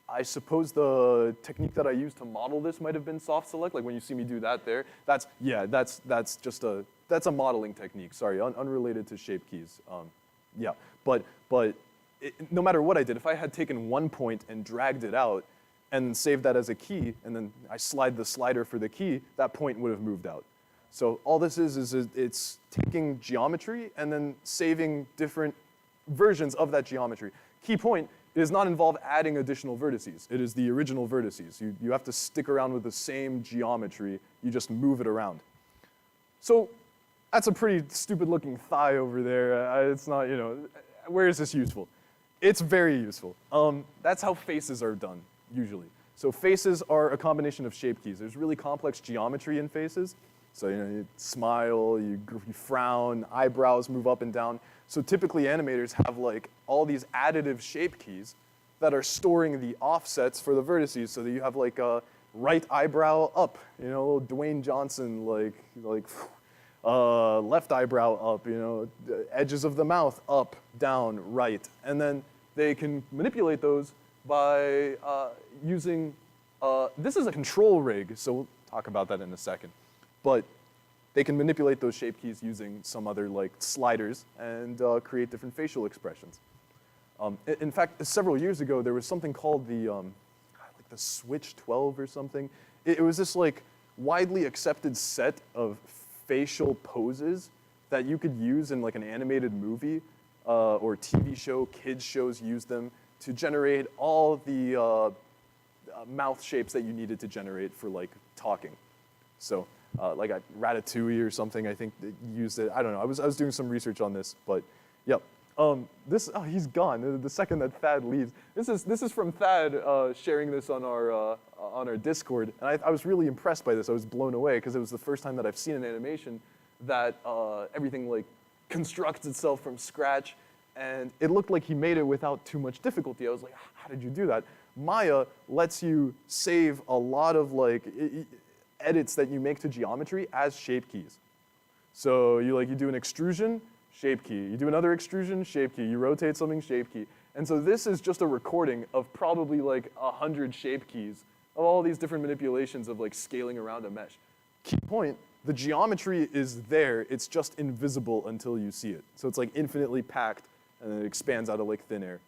I suppose the technique that I used to model this might have been soft select. Like when you see me do that there, that's just a modeling technique. Sorry, unrelated to shape keys. Yeah, but no matter what I did, if I had taken one point and dragged it out and saved that as a key, and then I slide the slider for the key, that point would have moved out. So all this is it's taking geometry and then saving different versions of that geometry. Key point It does not involve adding additional vertices. It is the original vertices. You have to stick around with the same geometry. You just move it around. So that's a pretty stupid looking thigh over there. It's not, you know, where is this useful? It's very useful. That's how faces are done, usually. So faces are a combination of shape keys. There's really complex geometry in faces. So, you know, you smile, you frown, eyebrows move up and down. So typically animators have like all these additive shape keys that are storing the offsets for the vertices, so that you have like a right eyebrow up, you know, little Dwayne Johnson, like left eyebrow up, you know, edges of the mouth up, down, right. And then they can manipulate those by using, this is a control rig, so we'll talk about that in a second. But they can manipulate those shape keys using some other like sliders and create different facial expressions. In fact, several years ago, there was something called like the Switch 12 or something. It was this like widely accepted set of facial poses that you could use in like an animated movie or TV show. Kids shows use them to generate all the mouth shapes that you needed to generate for like talking. So like a Ratatouille or something, I think that used it. I don't know. I was doing some research on this, but yep. He's gone the second that Thad leaves. This is from Thad sharing this on our Discord, and I was really impressed by this. I was blown away because it was the first time that I've seen an animation that everything like constructs itself from scratch, and it looked like he made it without too much difficulty. I was like, how did you do that? Maya lets you save a lot of like edits that you make to geometry as shape keys. So you do an extrusion, shape key. You do another extrusion, shape key. You rotate something, shape key. And so this is just a recording of probably like 100 shape keys of all these different manipulations of like scaling around a mesh. Key point, the geometry is there, it's just invisible until you see it. So it's like infinitely packed and then it expands out of like thin air.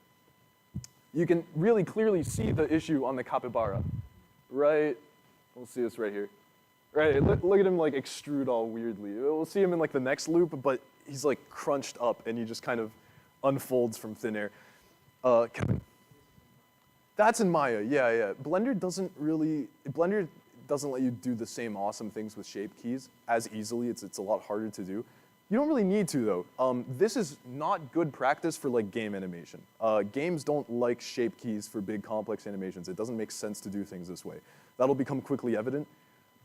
You can really clearly see the issue on the capybara, right? We'll see this right here. Right, look at him like extrude all weirdly. We'll see him in like the next loop, but he's like crunched up and he just kind of unfolds from thin air. Kevin. That's in Maya, yeah. Blender doesn't let you do the same awesome things with shape keys as easily. It's a lot harder to do. You don't really need to though. This is not good practice for like game animation. Games don't like shape keys for big complex animations. It doesn't make sense to do things this way. That'll become quickly evident.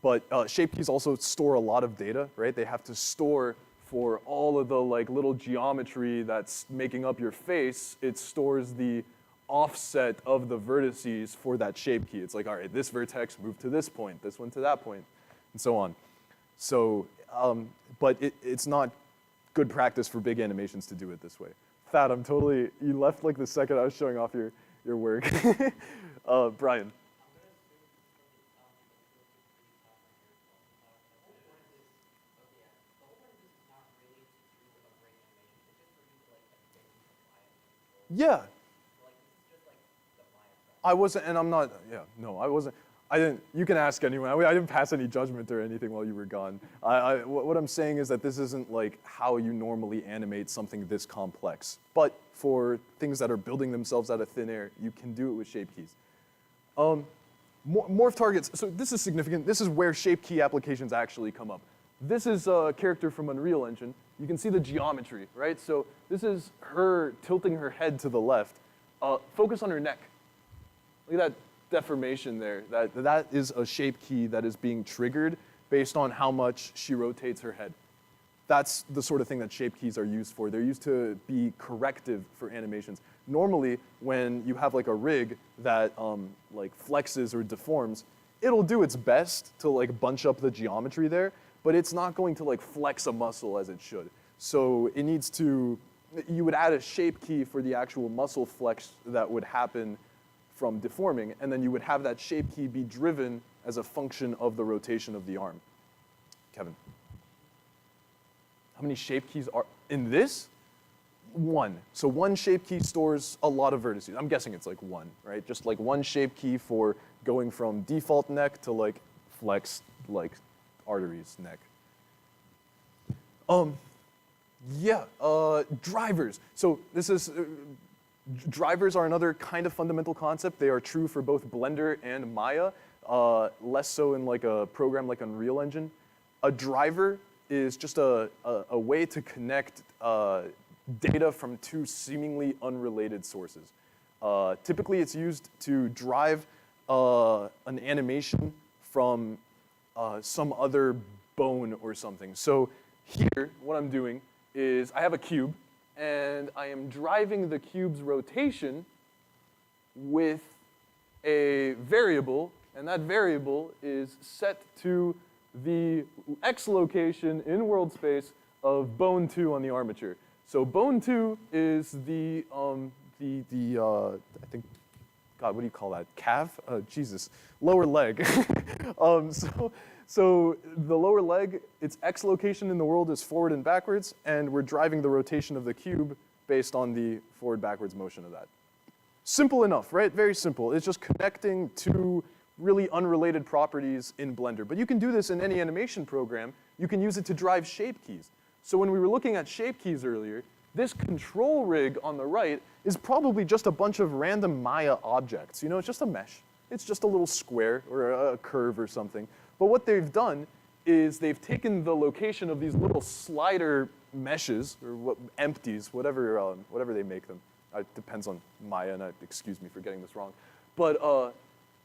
But shape keys also store a lot of data, right? They have to store for all of the like little geometry that's making up your face. It stores the offset of the vertices for that shape key. It's like, all right, this vertex moved to this point, this one to that point, and so on. So, but it's not good practice for big animations to do it this way. Thad, you left like the second I was showing off your work. Brian. Yeah. I wasn't, and I'm not, yeah, no, I wasn't. I didn't, you can ask anyone. I didn't pass any judgment or anything while you were gone. What I'm saying is that this isn't like how you normally animate something this complex. But for things that are building themselves out of thin air, you can do it with shape keys. Morph targets, so this is significant. This is where shape key applications actually come up. This is a character from Unreal Engine. You can see the geometry, right? So this is her tilting her head to the left. Focus on her neck. Look at that deformation there. That is a shape key that is being triggered based on how much she rotates her head. That's the sort of thing that shape keys are used for. They're used to be corrective for animations. Normally, when you have like a rig that like flexes or deforms, it'll do its best to like bunch up the geometry there, but it's not going to like flex a muscle as it should. So it needs to, you would add a shape key for the actual muscle flex that would happen from deforming, and then you would have that shape key be driven as a function of the rotation of the arm. Kevin. How many shape keys are in this? One. So one shape key stores a lot of vertices. I'm guessing it's like one, right? Just like one shape key for going from default neck to like flex, like arteries neck. Yeah, drivers. So this is Drivers are another kind of fundamental concept. They are true for both Blender and Maya, less so in like a program like Unreal Engine. A driver is just a way to connect data from two seemingly unrelated sources. Typically, it's used to drive an animation from some other bone or something. So here, what I'm doing is I have a cube, and I am driving the cube's rotation with a variable, and that variable is set to the x location in world space of bone 2 on the armature. So bone 2 is I think, God, what do you call that? Calf? Jesus, lower leg. So the lower leg, its x location in the world is forward and backwards, and we're driving the rotation of the cube based on the forward-backwards motion of that. Simple enough, right? Very simple. It's just connecting two really unrelated properties in Blender. But you can do this in any animation program. You can use it to drive shape keys. So when we were looking at shape keys earlier, this control rig on the right is probably just a bunch of random Maya objects. You know, it's just a mesh. It's just a little square or a curve or something. But what they've done is they've taken the location of these little slider meshes, or empties, whatever they make them. It depends on Maya, and excuse me for getting this wrong. But,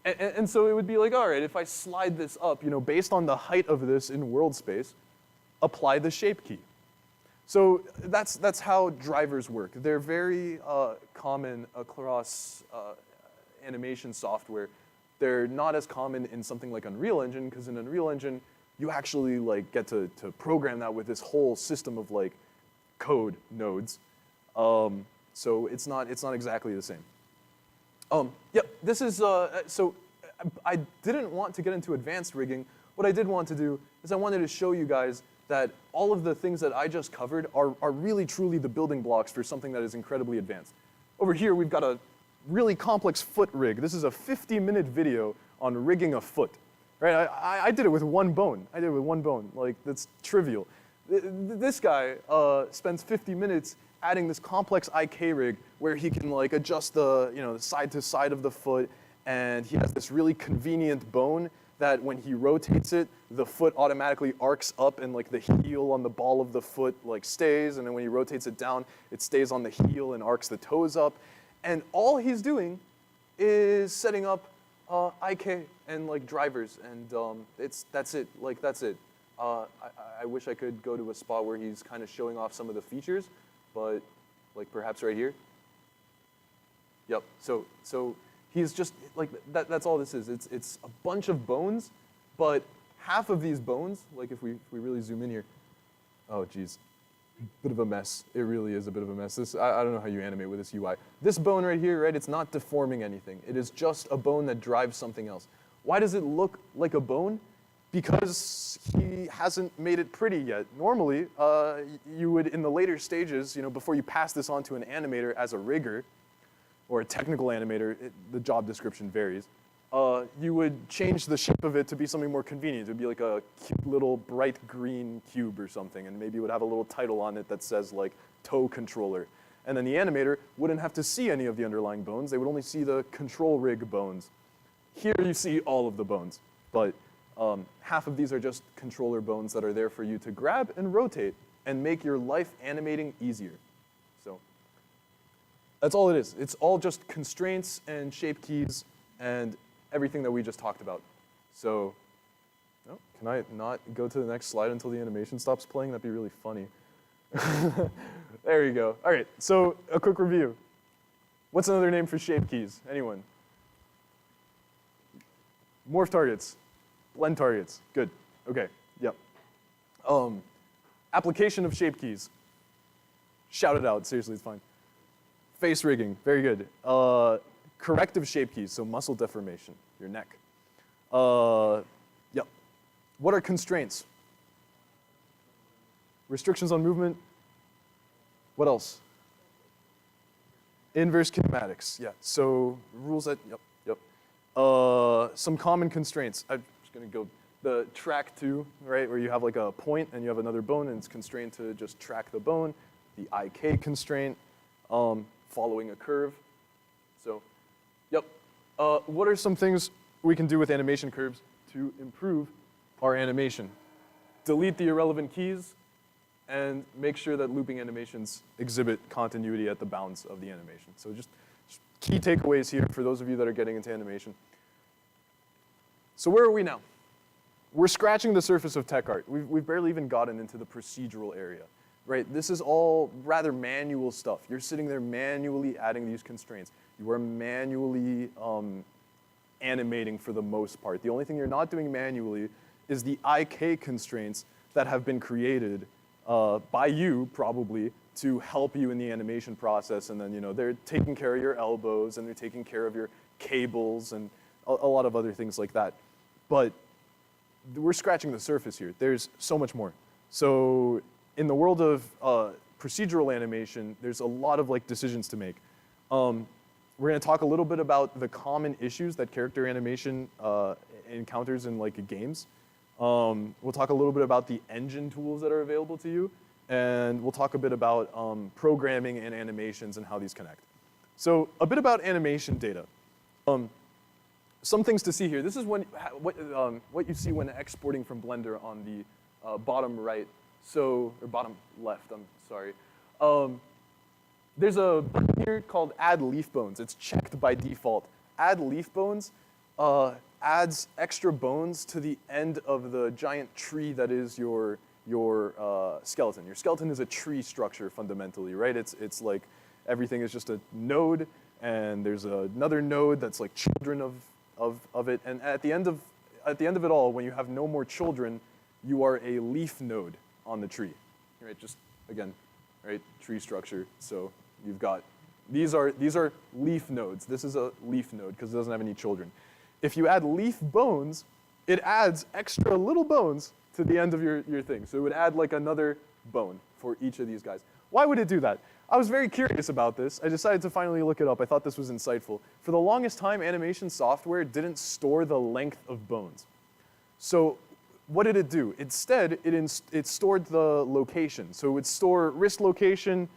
and so it would be like, all right, if I slide this up, you know, based on the height of this in world space, apply the shape key. So that's how drivers work. They're very common across animation software. They're not as common in something like Unreal Engine, because in Unreal Engine, you actually like get to program that with this whole system of like code nodes. So it's not exactly the same. Yep, this is, so I didn't want to get into advanced rigging. What I did want to do is I wanted to show you guys that all of the things that I just covered are really truly the building blocks for something that is incredibly advanced. Over here, we've got a really complex foot rig. This is a 50-minute video on rigging a foot. Right? I did it with one bone. I did it with one bone. Like, that's trivial. This guy spends 50 minutes adding this complex IK rig where he can like adjust the, you know, the side to side of the foot, and he has this really convenient bone that when he rotates it, the foot automatically arcs up, and like the heel on the ball of the foot like stays, and then when he rotates it down, it stays on the heel and arcs the toes up. And all he's doing is setting up IK and like drivers, and that's it. Like that's it. I wish I could go to a spot where he's kind of showing off some of the features, but like perhaps right here. Yep. So he's just like that's all this is. It's a bunch of bones, but half of these bones, like if we really zoom in here, oh geez. Bit of a mess. It really is a bit of a mess. I don't know how you animate with this UI. This bone right here, right, it's not deforming anything. It is just a bone that drives something else. Why does it look like a bone? Because he hasn't made it pretty yet. Normally, you would, in the later stages, you know, before you pass this on to an animator as a rigger, or a technical animator, the job description varies, you would change the shape of it to be something more convenient. It would be like a cute little bright green cube or something, and maybe it would have a little title on it that says like toe controller. And then the animator wouldn't have to see any of the underlying bones. They would only see the control rig bones. Here you see all of the bones, but half of these are just controller bones that are there for you to grab and rotate and make your life animating easier. So that's all it is. It's all just constraints and shape keys and everything that we just talked about. So, oh, can I not go to the next slide until the animation stops playing? That'd be really funny. There you go. All right, so a quick review. What's another name for shape keys? Anyone? Morph targets, blend targets. Good. Okay. Yep. Application of shape keys. Shout it out. Seriously, it's fine. Face rigging. Very good. Corrective shape keys, so muscle deformation, your neck. Yep. What are constraints? Restrictions on movement. What else? Inverse kinematics. Yeah. So rules that. Yep. Some common constraints. I'm just gonna go the track 2, right, where you have like a point and you have another bone and it's constrained to just track the bone. The IK constraint. following a curve. So, yep. What are some things we can do with animation curves to improve our animation? Delete the irrelevant keys, and make sure that looping animations exhibit continuity at the bounds of the animation. So just key takeaways here for those of you that are getting into animation. So where are we now? We're scratching the surface of tech art. We've barely even gotten into the procedural area, right? This is all rather manual stuff. You're sitting there manually adding these constraints. You are manually animating for the most part. The only thing you're not doing manually is the IK constraints that have been created by you, probably, to help you in the animation process. And then, you know, they're taking care of your elbows, and they're taking care of your cables, and a lot of other things like that. But we're scratching the surface here. There's so much more. So in the world of procedural animation, there's a lot of like decisions to make. We're going to talk a little bit about the common issues that character animation encounters in like games. We'll talk a little bit about the engine tools that are available to you, and we'll talk a bit about programming and animations and how these connect. So a bit about animation data. Some things to see here. This is what you see when exporting from Blender on the bottom right, or bottom left, I'm sorry. There's a button here called Add Leaf Bones. It's checked by default. Add Leaf Bones adds extra bones to the end of the giant tree that is your skeleton. Your skeleton is a tree structure fundamentally, right? It's like everything is just a node, and there's another node that's like children of it. And at the end of it all, when you have no more children, you are a leaf node on the tree, right? Just again, right? Tree structure. So you've got these are leaf nodes. This is a leaf node because it doesn't have any children. If you add leaf bones, it adds extra little bones to the end of your thing. So it would add like another bone for each of these guys. Why would it do that? I was very curious about this. I decided to finally look it up. I thought this was insightful. For the longest time, animation software didn't store the length of bones. So what did it do? Instead, it stored the location. So it would store wrist location,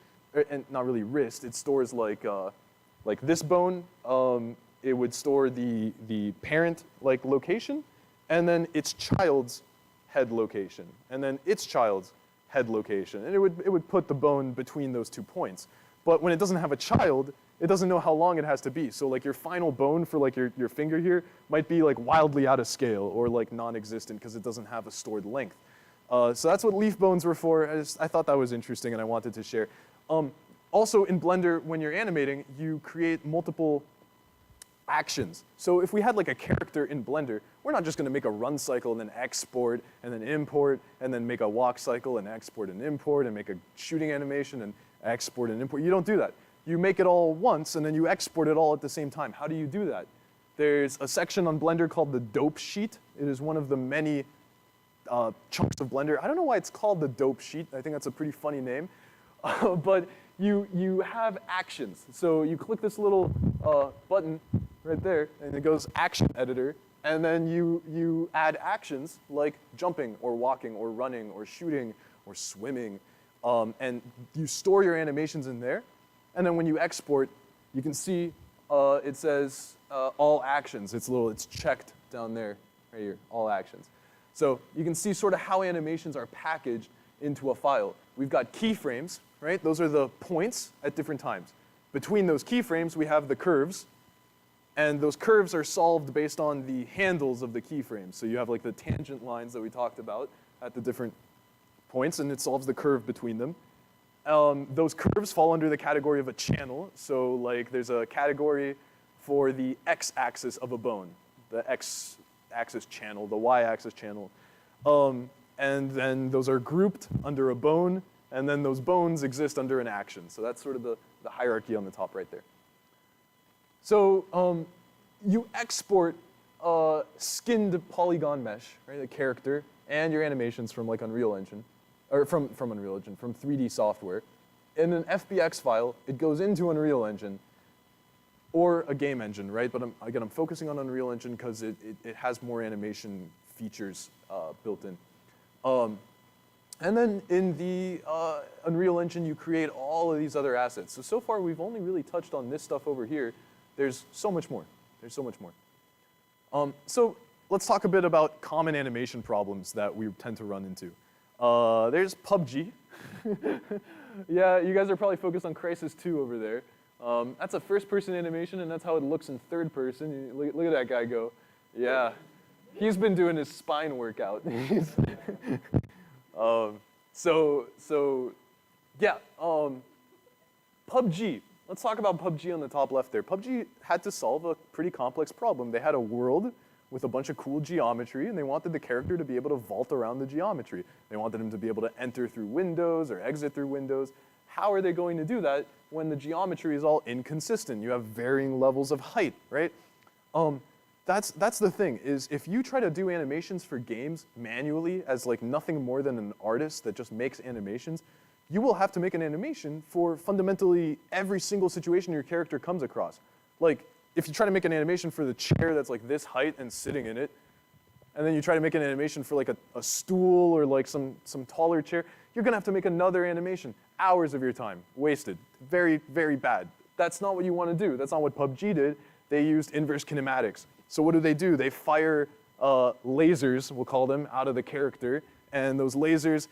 and not really wrist. It stores like this bone. It would store the parent like location, and then its child's head location, and then its child's head location, and it would put the bone between those 2 points. But when it doesn't have a child, it doesn't know how long it has to be. So like your final bone for like your finger here might be like wildly out of scale or like non-existent because it doesn't have a stored length. So that's what leaf bones were for. I thought that was interesting and I wanted to share. Also in Blender, when you're animating, you create multiple actions. So if we had like a character in Blender, we're not just going to make a run cycle and then export and then import and then make a walk cycle and export and import and make a shooting animation and export and import. You don't do that. You make it all once and then you export it all at the same time. How do you do that? There's a section on Blender called the dope sheet. It is one of the many chunks of Blender. I don't know why it's called the dope sheet. I think that's a pretty funny name. But you have actions. So you click this little button right there, and it goes Action Editor, and then you add actions like jumping or walking or running or shooting or swimming, and you store your animations in there. And then when you export, you can see it says all actions. It's checked down there, right here, all actions. So you can see sort of how animations are packaged into a file. We've got keyframes, right? Those are the points at different times. Between those keyframes, we have the curves, and those curves are solved based on the handles of the keyframes. So you have like the tangent lines that we talked about at the different points, and it solves the curve between them. Those curves fall under the category of a channel. So like there's a category for the x-axis of a bone, the x-axis channel, the y-axis channel. And then those are grouped under a bone, and then those bones exist under an action. So that's sort of the hierarchy on the top right there. So you export skinned polygon mesh, right, a character, and your animations from like Unreal Engine, or from Unreal Engine, from 3D software. In an FBX file, it goes into Unreal Engine or a game engine, right? But I'm focusing on Unreal Engine because it has more animation features built in. And then in the Unreal Engine, you create all of these other assets. So far, we've only really touched on this stuff over here. There's so much more. There's so much more. So let's talk a bit about common animation problems that we tend to run into. There's PUBG. Yeah, you guys are probably focused on Crysis 2 over there. That's a first-person animation, and that's how it looks in third person. Look at that guy go. Yeah, he's been doing his spine workout. Yeah, PUBG. Let's talk about PUBG on the top left there. PUBG had to solve a pretty complex problem. They had a world with a bunch of cool geometry, and they wanted the character to be able to vault around the geometry. They wanted him to be able to enter through windows or exit through windows. How are they going to do that when the geometry is all inconsistent? You have varying levels of height, right? That's the thing, is if you try to do animations for games manually as like nothing more than an artist that just makes animations, you will have to make an animation for fundamentally every single situation your character comes across. Like, if you try to make an animation for the chair that's like this height and sitting in it, and then you try to make an animation for like a stool or like some taller chair, you're gonna have to make another animation. Hours of your time wasted. Very, very bad. That's not what you wanna do. That's not what PUBG did. They used inverse kinematics. So what do? They fire lasers, we'll call them, out of the character, and those lasers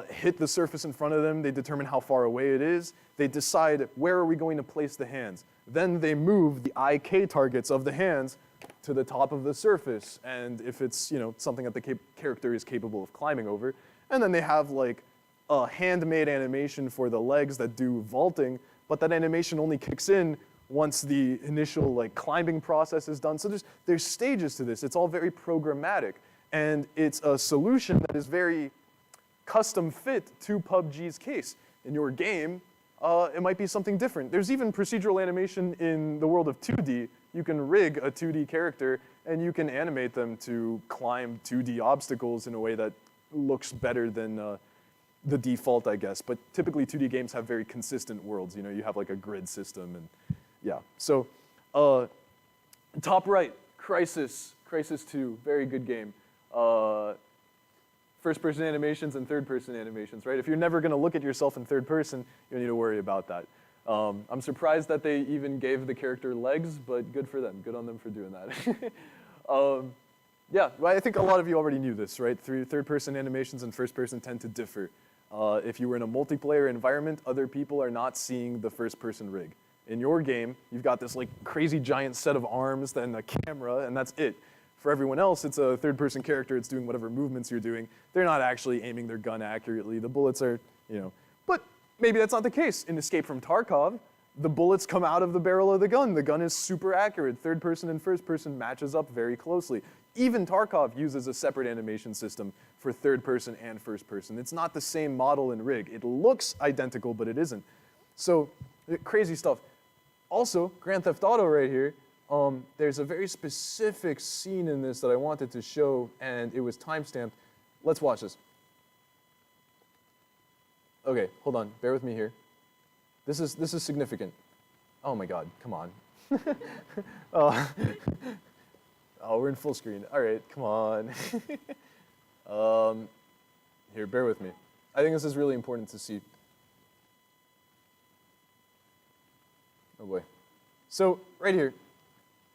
hit the surface in front of them. They determine how far away it is. They decide where are we going to place the hands. Then they move the IK targets of the hands to the top of the surface, and if it's something that the character is capable of climbing over, and then they have like a handmade animation for the legs that do vaulting, but that animation only kicks in once the initial like climbing process is done. So there's stages to this. It's all very programmatic, and it's a solution that is very custom fit to PUBG's case. In your game, it might be something different. There's even procedural animation in the world of 2D. You can rig a 2D character, and you can animate them to climb 2D obstacles in a way that looks better than the default, I guess. But typically, 2D games have very consistent worlds. You have like a grid system, and yeah. So, top right, Crysis 2, very good game. First-person animations and third-person animations, right? If you're never going to look at yourself in third person, you don't need to worry about that. I'm surprised that they even gave the character legs, but good for them. Good on them for doing that. Yeah, well, I think a lot of you already knew this, right? Third-person animations and first-person tend to differ. If you were in a multiplayer environment, other people are not seeing the first-person rig. In your game, you've got this like crazy giant set of arms, then a camera, and that's it. For everyone else, it's a third-person character. It's doing whatever movements you're doing. They're not actually aiming their gun accurately. The bullets are, But maybe that's not the case. In Escape from Tarkov, the bullets come out of the barrel of the gun. The gun is super accurate. Third-person and first-person matches up very closely. Even Tarkov uses a separate animation system for third-person and first-person. It's not the same model in rig. It looks identical, but it isn't. So, crazy stuff. Also, Grand Theft Auto right here, there's a very specific scene in this that I wanted to show, and it was timestamped. Let's watch this. Okay, hold on. Bear with me here. This is significant. Oh my God, come on. Oh, we're in full screen. All right, come on. Here, bear with me. I think this is really important to see. Oh boy. So, right here,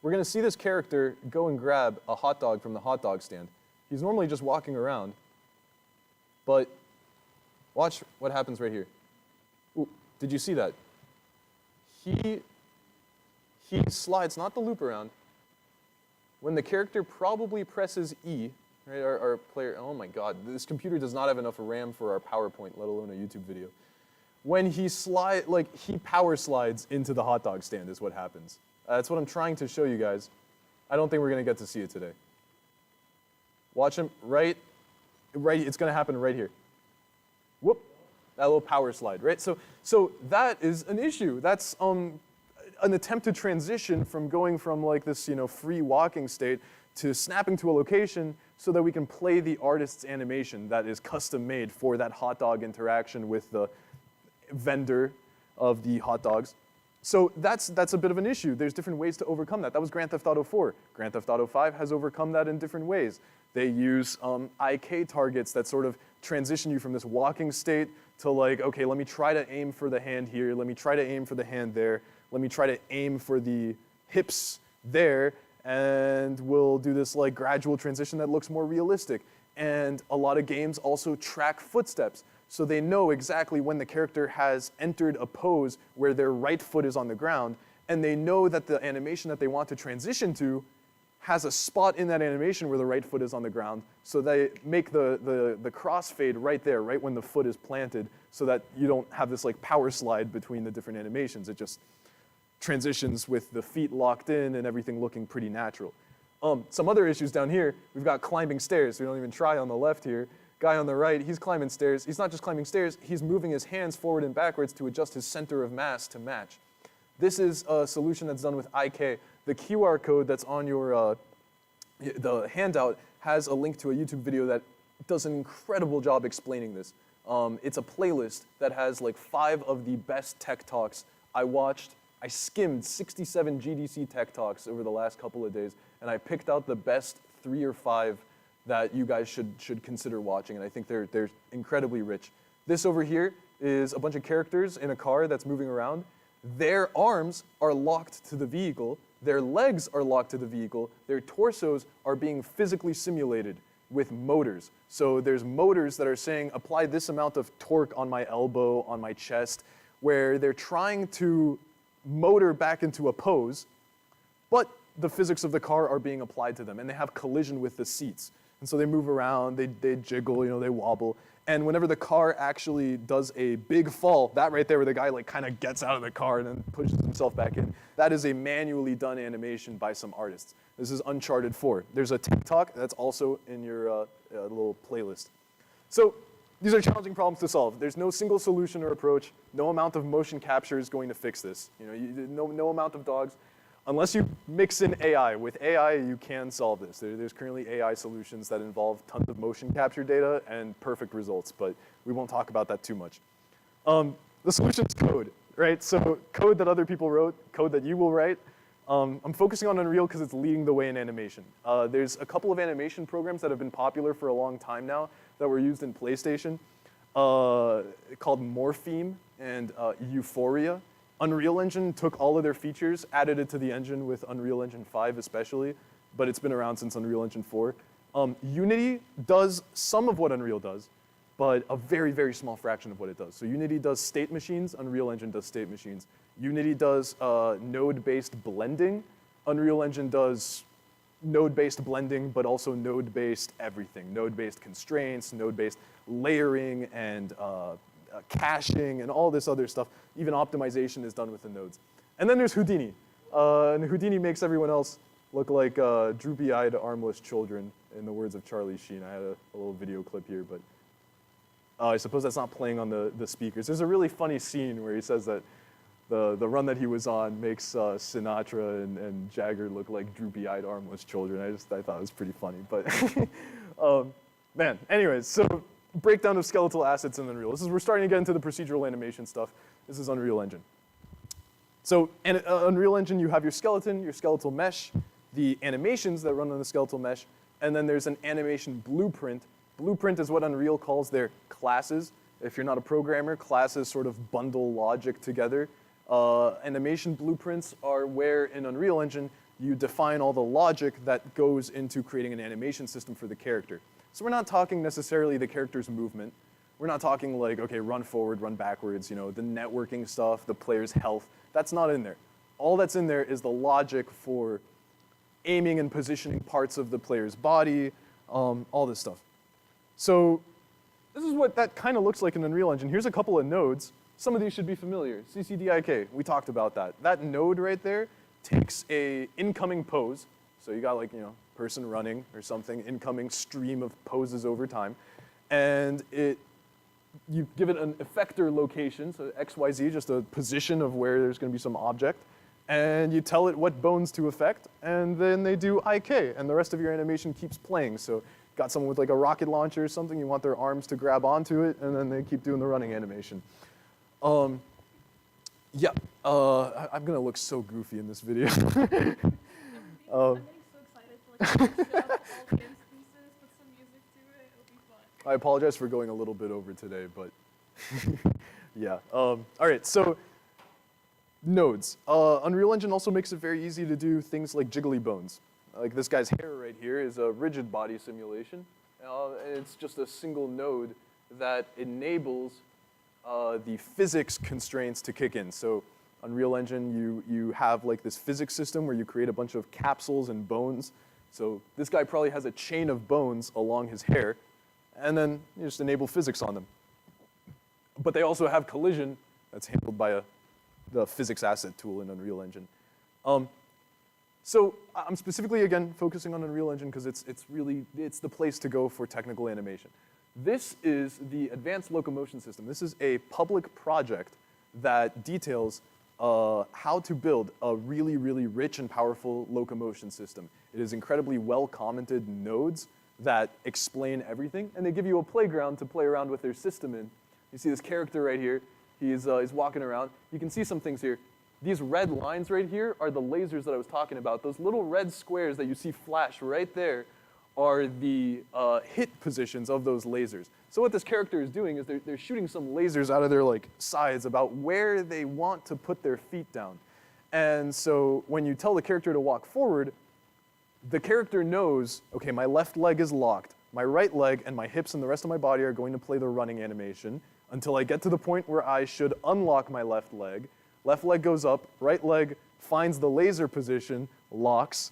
we're going to see this character go and grab a hot dog from the hot dog stand. He's normally just walking around, but watch what happens right here. Ooh, did you see that? He slides, not the loop around. When the character probably presses E, right, our player, oh my God, this computer does not have enough RAM for our PowerPoint, let alone a YouTube video. When he power slides into the hot dog stand is what happens. That's what I'm trying to show you guys. I don't think we're gonna get to see it today. Watch him, right, it's gonna happen right here. Whoop, that little power slide, right? So that is an issue. That's an attempt to transition from going from like this, free walking state to snapping to a location so that we can play the artist's animation that is custom made for that hot dog interaction with the vendor of the hot dogs. So that's a bit of an issue. There's different ways to overcome that. That was Grand Theft Auto 4. Grand Theft Auto 5 has overcome that in different ways. They use IK targets that sort of transition you from this walking state to like, okay, let me try to aim for the hand here, let me try to aim for the hand there, let me try to aim for the hips there, and we'll do this like gradual transition that looks more realistic. And a lot of games also track footsteps. So they know exactly when the character has entered a pose where their right foot is on the ground, and they know that the animation that they want to transition to has a spot in that animation where the right foot is on the ground. So they make the crossfade right there, right when the foot is planted, so that you don't have this like power slide between the different animations. It just transitions with the feet locked in and everything looking pretty natural. Some other issues down here, we've got climbing stairs. We don't even try on the left here. Guy on the right, he's climbing stairs. He's not just climbing stairs, he's moving his hands forward and backwards to adjust his center of mass to match. This is a solution that's done with IK. The QR code that's on your the handout has a link to a YouTube video that does an incredible job explaining this. It's a playlist that has like 5 of the best tech talks. I skimmed 67 GDC tech talks over the last couple of days, and I picked out the best 3 or 5 that you guys should consider watching, and I think they're incredibly rich. This over here is a bunch of characters in a car that's moving around. Their arms are locked to the vehicle, their legs are locked to the vehicle, their torsos are being physically simulated with motors. So there's motors that are saying, apply this amount of torque on my elbow, on my chest, where they're trying to motor back into a pose, but the physics of the car are being applied to them, and they have collision with the seats. And so they move around, they jiggle, they wobble. And whenever the car actually does a big fall, that right there where the guy like kind of gets out of the car and then pushes himself back in, that is a manually done animation by some artists. This is Uncharted 4. There's a TikTok that's also in your little playlist. So these are challenging problems to solve. There's no single solution or approach. No amount of motion capture is going to fix this. No amount of dogs. Unless you mix in AI. With AI, you can solve this. There's currently AI solutions that involve tons of motion capture data and perfect results, but we won't talk about that too much. The solution is code, right? So code that other people wrote, code that you will write. I'm focusing on Unreal because it's leading the way in animation. There's a couple of animation programs that have been popular for a long time now that were used in PlayStation called Morpheme and Euphoria. Unreal Engine took all of their features, added it to the engine with Unreal Engine 5 especially, but it's been around since Unreal Engine 4. Unity does some of what Unreal does, but a very, very small fraction of what it does. So Unity does state machines, Unreal Engine does state machines. Unity does node-based blending. Unreal Engine does node-based blending, but also node-based everything. Node-based constraints, node-based layering, and caching, and all this other stuff. Even optimization is done with the nodes. And then there's Houdini. And Houdini makes everyone else look like droopy-eyed, armless children, in the words of Charlie Sheen. I had a little video clip here, but I suppose that's not playing on the speakers. There's a really funny scene where he says that the run that he was on makes Sinatra and Jagger look like droopy-eyed, armless children. I thought it was pretty funny, but man. Anyways, so breakdown of skeletal assets in Unreal. We're starting to get into the procedural animation stuff. This is Unreal Engine. So Unreal Engine, you have your skeleton, your skeletal mesh, the animations that run on the skeletal mesh, and then there's an animation blueprint. Blueprint is what Unreal calls their classes. If you're not a programmer, classes sort of bundle logic together. Animation blueprints are where in Unreal Engine you define all the logic that goes into creating an animation system for the character. So we're not talking necessarily the character's movement. We're not talking like, okay, run forward, run backwards, the networking stuff, the player's health. That's not in there. All that's in there is the logic for aiming and positioning parts of the player's body, all this stuff. So this is what that kind of looks like in Unreal Engine. Here's a couple of nodes. Some of these should be familiar. CCDIK, we talked about that. That node right there takes a incoming pose. So you got like, person running or something, incoming stream of poses over time. And you give it an effector location, so XYZ, just a position of where there's going to be some object. And you tell it what bones to affect, and then they do IK, and the rest of your animation keeps playing. So got someone with like a rocket launcher or something, you want their arms to grab onto it, and then they keep doing the running animation. Yeah, I'm gonna look so goofy in this video. I'm getting so excited to like set up all the instances, put some music to it. It'll be fun. I apologize for going a little bit over today, but yeah. All right, so nodes. Unreal Engine also makes it very easy to do things like jiggly bones. Like this guy's hair right here is a rigid body simulation. And it's just a single node that enables the physics constraints to kick in. So Unreal Engine, you have like this physics system where you create a bunch of capsules and bones. So this guy probably has a chain of bones along his hair, and then you just enable physics on them. But they also have collision that's handled by the physics asset tool in Unreal Engine. So I'm specifically, again, focusing on Unreal Engine because it's the place to go for technical animation. This is the Advanced Locomotion System. This is a public project that details how to build a really, really rich and powerful locomotion system. It is incredibly well-commented nodes that explain everything, and they give you a playground to play around with their system in. You see this character right here. He's walking around. You can see some things here. These red lines right here are the lasers that I was talking about. Those little red squares that you see flash right there are the hit positions of those lasers. So what this character is doing is they're shooting some lasers out of their like sides about where they want to put their feet down. And so when you tell the character to walk forward, the character knows, okay, my left leg is locked. My right leg and my hips and the rest of my body are going to play the running animation until I get to the point where I should unlock my left leg. Left leg goes up, right leg finds the laser position, locks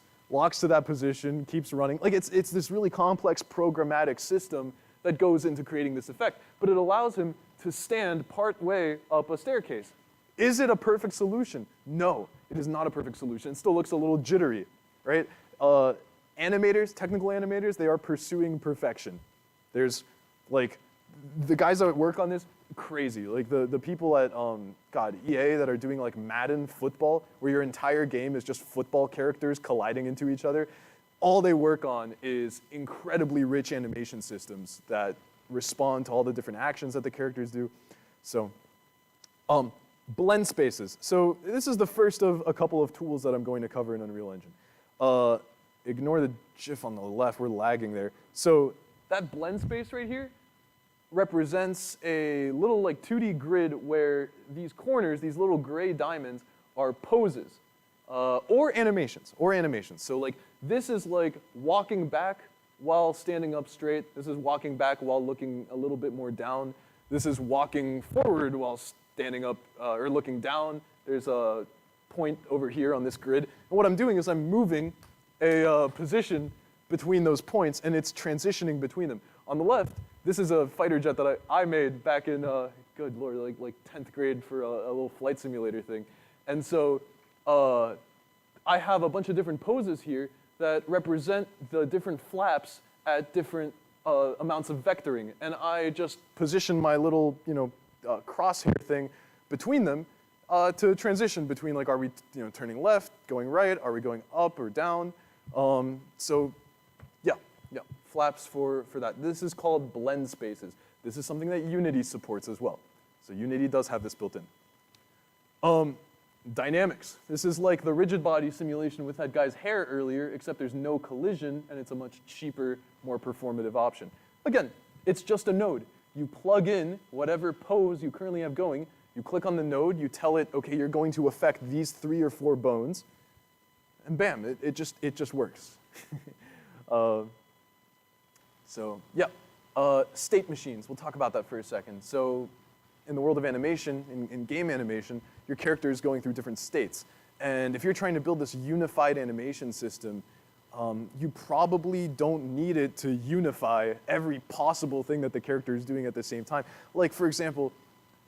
to that position, keeps running. Like it's this really complex programmatic system that goes into creating this effect, but it allows him to stand part way up a staircase. Is it a perfect solution? No, it is not a perfect solution. It still looks a little jittery, right? Animators, technical animators, they are pursuing perfection. There's like, the guys that work on this, crazy. Like the people at, EA that are doing like Madden football, where your entire game is just football characters colliding into each other. All they work on is incredibly rich animation systems that respond to all the different actions that the characters do. So, blend spaces. So this is the first of a couple of tools that I'm going to cover in Unreal Engine. Ignore the GIF on the left, we're lagging there. So that blend space right here represents a little like 2D grid where these corners, these little gray diamonds, are poses or animations. So like this is like walking back while standing up straight. This is walking back while looking a little bit more down. This is walking forward while standing up or looking down. There's a point over here on this grid. And what I'm doing is I'm moving a position between those points, and it's transitioning between them. On the left, this is a fighter jet that I made back in, good lord, like 10th grade for a little flight simulator thing. And so I have a bunch of different poses here that represent the different flaps at different amounts of vectoring. And I just position my little, crosshair thing between them to transition between, like, are we turning left, going right, are we going up or down? So yeah, flaps for that. This is called blend spaces. This is something that Unity supports as well. So Unity does have this built in. Dynamics. This is like the rigid body simulation with that guy's hair earlier, except there's no collision, and it's a much cheaper, more performative option. Again, it's just a node. You plug in whatever pose you currently have going, you click on the node, you tell it, okay, you're going to affect these 3 or 4 bones, and bam, it just works. So yeah, state machines, we'll talk about that for a second. So in the world of animation, in game animation, your character is going through different states. And if you're trying to build this unified animation system, you probably don't need it to unify every possible thing that the character is doing at the same time. Like, for example,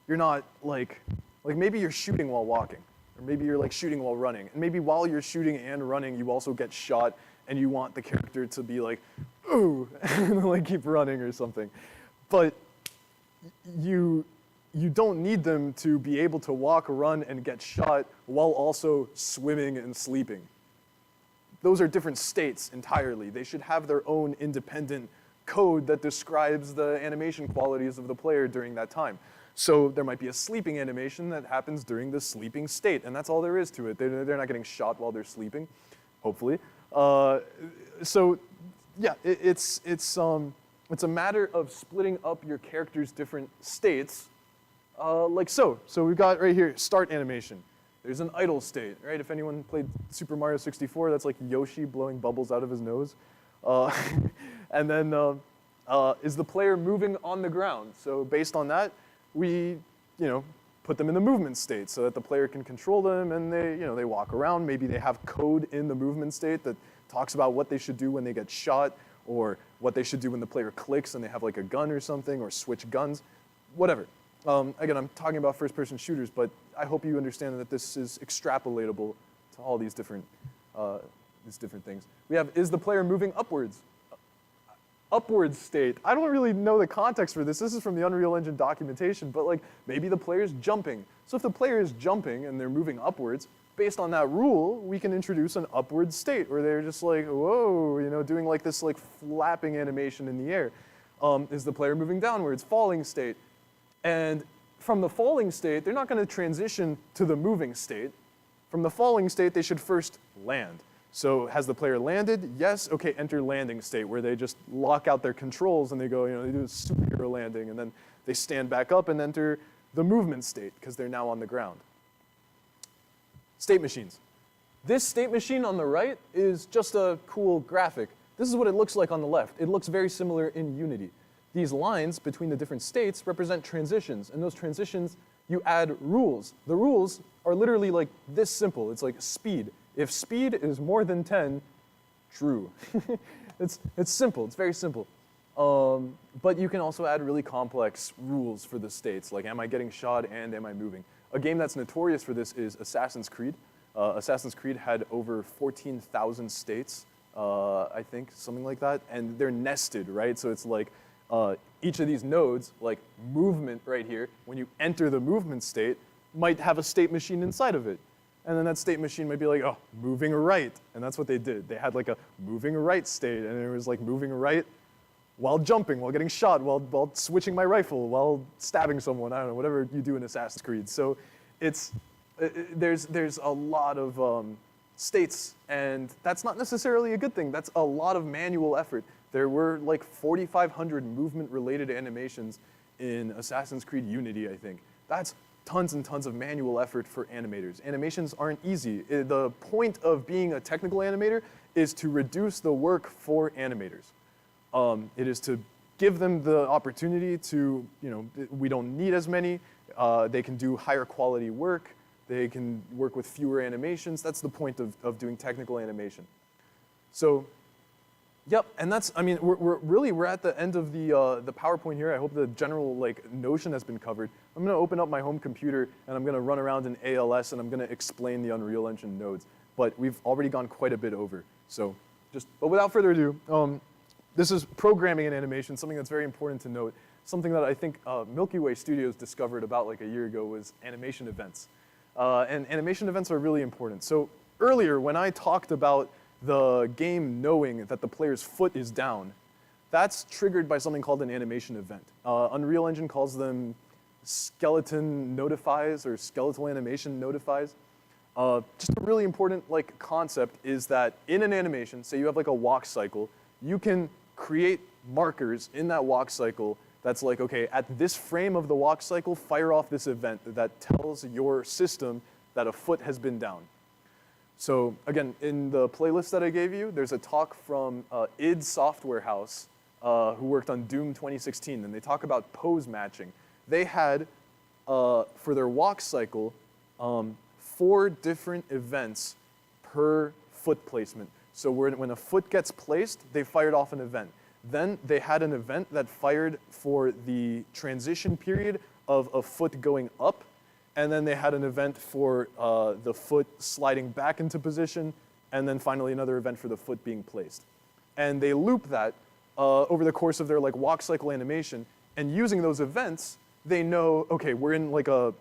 you're not like maybe you're shooting while walking, or maybe you're like shooting while running. And maybe while you're shooting and running, you also get shot, and you want the character to be like, ooh, and like keep running or something. But you don't need them to be able to walk, run, and get shot while also swimming and sleeping. Those are different states entirely. They should have their own independent code that describes the animation qualities of the player during that time. So there might be a sleeping animation that happens during the sleeping state, and that's all there is to it. They're not getting shot while they're sleeping, hopefully. So yeah, it's a matter of splitting up your character's different states, like so. So we've got right here, start animation. There's an idle state, right? If anyone played Super Mario 64, that's like Yoshi blowing bubbles out of his nose. And then is the player moving on the ground? So based on that, we, put them in the movement state so that the player can control them and they walk around. Maybe they have code in the movement state that talks about what they should do when they get shot, or what they should do when the player clicks and they have like a gun or something, or switch guns, whatever. Again, I'm talking about first-person shooters, but I hope you understand that this is extrapolatable to all these different things. We have, is the player moving upwards? Upward state. I don't really know the context for this. This is from the Unreal Engine documentation, but like maybe the player's jumping. So if the player is jumping and they're moving upwards, based on that rule, we can introduce an upward state where they're just like, whoa, doing like this like flapping animation in the air. Is the player moving downwards? Falling state. And from the falling state, they're not going to transition to the moving state. From the falling state, they should first land. So has the player landed? Yes. Okay, enter landing state, where they just lock out their controls and they go, they do a superhero landing, and then they stand back up and enter the movement state because they're now on the ground. State machines. This state machine on the right is just a cool graphic. This is what it looks like on the left. It looks very similar in Unity. These lines between the different states represent transitions, and those transitions, you add rules. The rules are literally like this simple. It's like speed. If speed is more than 10, true. It's simple, it's very simple. But you can also add really complex rules for the states, like am I getting shot and am I moving? A game that's notorious for this is Assassin's Creed. Assassin's Creed had over 14,000 states, I think, something like that, and they're nested, right? So it's like each of these nodes, like movement right here, when you enter the movement state, might have a state machine inside of it. And then that state machine might be like, oh, moving right. And that's what they did. They had like a moving right state, and it was like moving right while jumping, while getting shot, while switching my rifle, while stabbing someone, I don't know, whatever you do in Assassin's Creed. So there's a lot of states, and that's not necessarily a good thing. That's a lot of manual effort. There were like 4,500 movement-related animations in Assassin's Creed Unity, I think. That's tons and tons of manual effort for animators. Animations aren't easy. The point of being a technical animator is to reduce the work for animators. It is to give them the opportunity to, we don't need as many. They can do higher quality work. They can work with fewer animations. That's the point of doing technical animation. So, yep, and that's, we're at the end of the PowerPoint here. I hope the general notion has been covered. I'm gonna open up my home computer and I'm gonna run around in ALS and I'm gonna explain the Unreal Engine nodes. But we've already gone quite a bit over. So but without further ado, this is programming in animation, something that's very important to note. Something that I think Milky Way Studios discovered about like a year ago was animation events. And animation events are really important. So earlier when I talked about the game knowing that the player's foot is down, that's triggered by something called an animation event. Unreal Engine calls them skeleton notifies or skeletal animation notifies. Just a really important concept is that in an animation, say you have like a walk cycle, you can create markers in that walk cycle that's like, okay, at this frame of the walk cycle, fire off this event that tells your system that a foot has been down. So again, in the playlist that I gave you, there's a talk from id Software House, who worked on Doom 2016, and they talk about pose matching. They had, for their walk cycle, 4 different events per foot placement. So when a foot gets placed, they fired off an event. Then they had an event that fired for the transition period of a foot going up, and then they had an event for the foot sliding back into position, and then finally another event for the foot being placed. And they loop that over the course of their walk cycle animation, and using those events, they know, okay, we're in a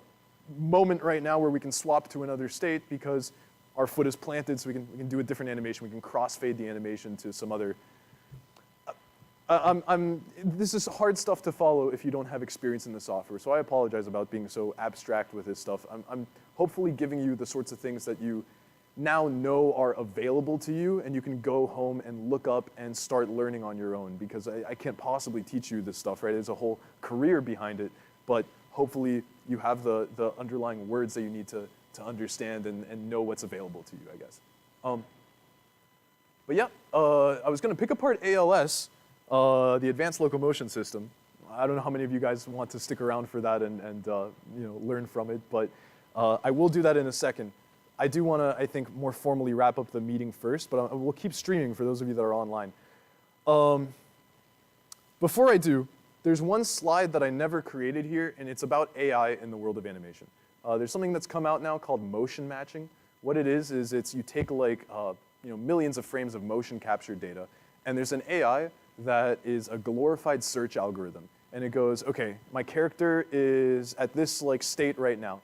moment right now where we can swap to another state because our foot is planted, so we can do a different animation. We can crossfade the animation to some other. This is hard stuff to follow if you don't have experience in the software. So I apologize about being so abstract with this stuff. I'm hopefully giving you the sorts of things that you now know are available to you, and you can go home and look up and start learning on your own, because I can't possibly teach you this stuff, right? There's a whole career behind it, but hopefully you have the underlying words that you need to understand and know what's available to you, I guess. But yeah, I was going to pick apart ALS, the Advanced Locomotion System. I don't know how many of you guys want to stick around for that and learn from it, but I will do that in a second. I do want to, I think, more formally wrap up the meeting first, but we'll keep streaming for those of you that are online. Before I do, there's one slide that I never created here, and it's about AI in the world of animation. There's something that's come out now called motion matching. What it is it's you take like millions of frames of motion capture data, and there's an AI that is a glorified search algorithm, and it goes, okay, my character is at this like state right now.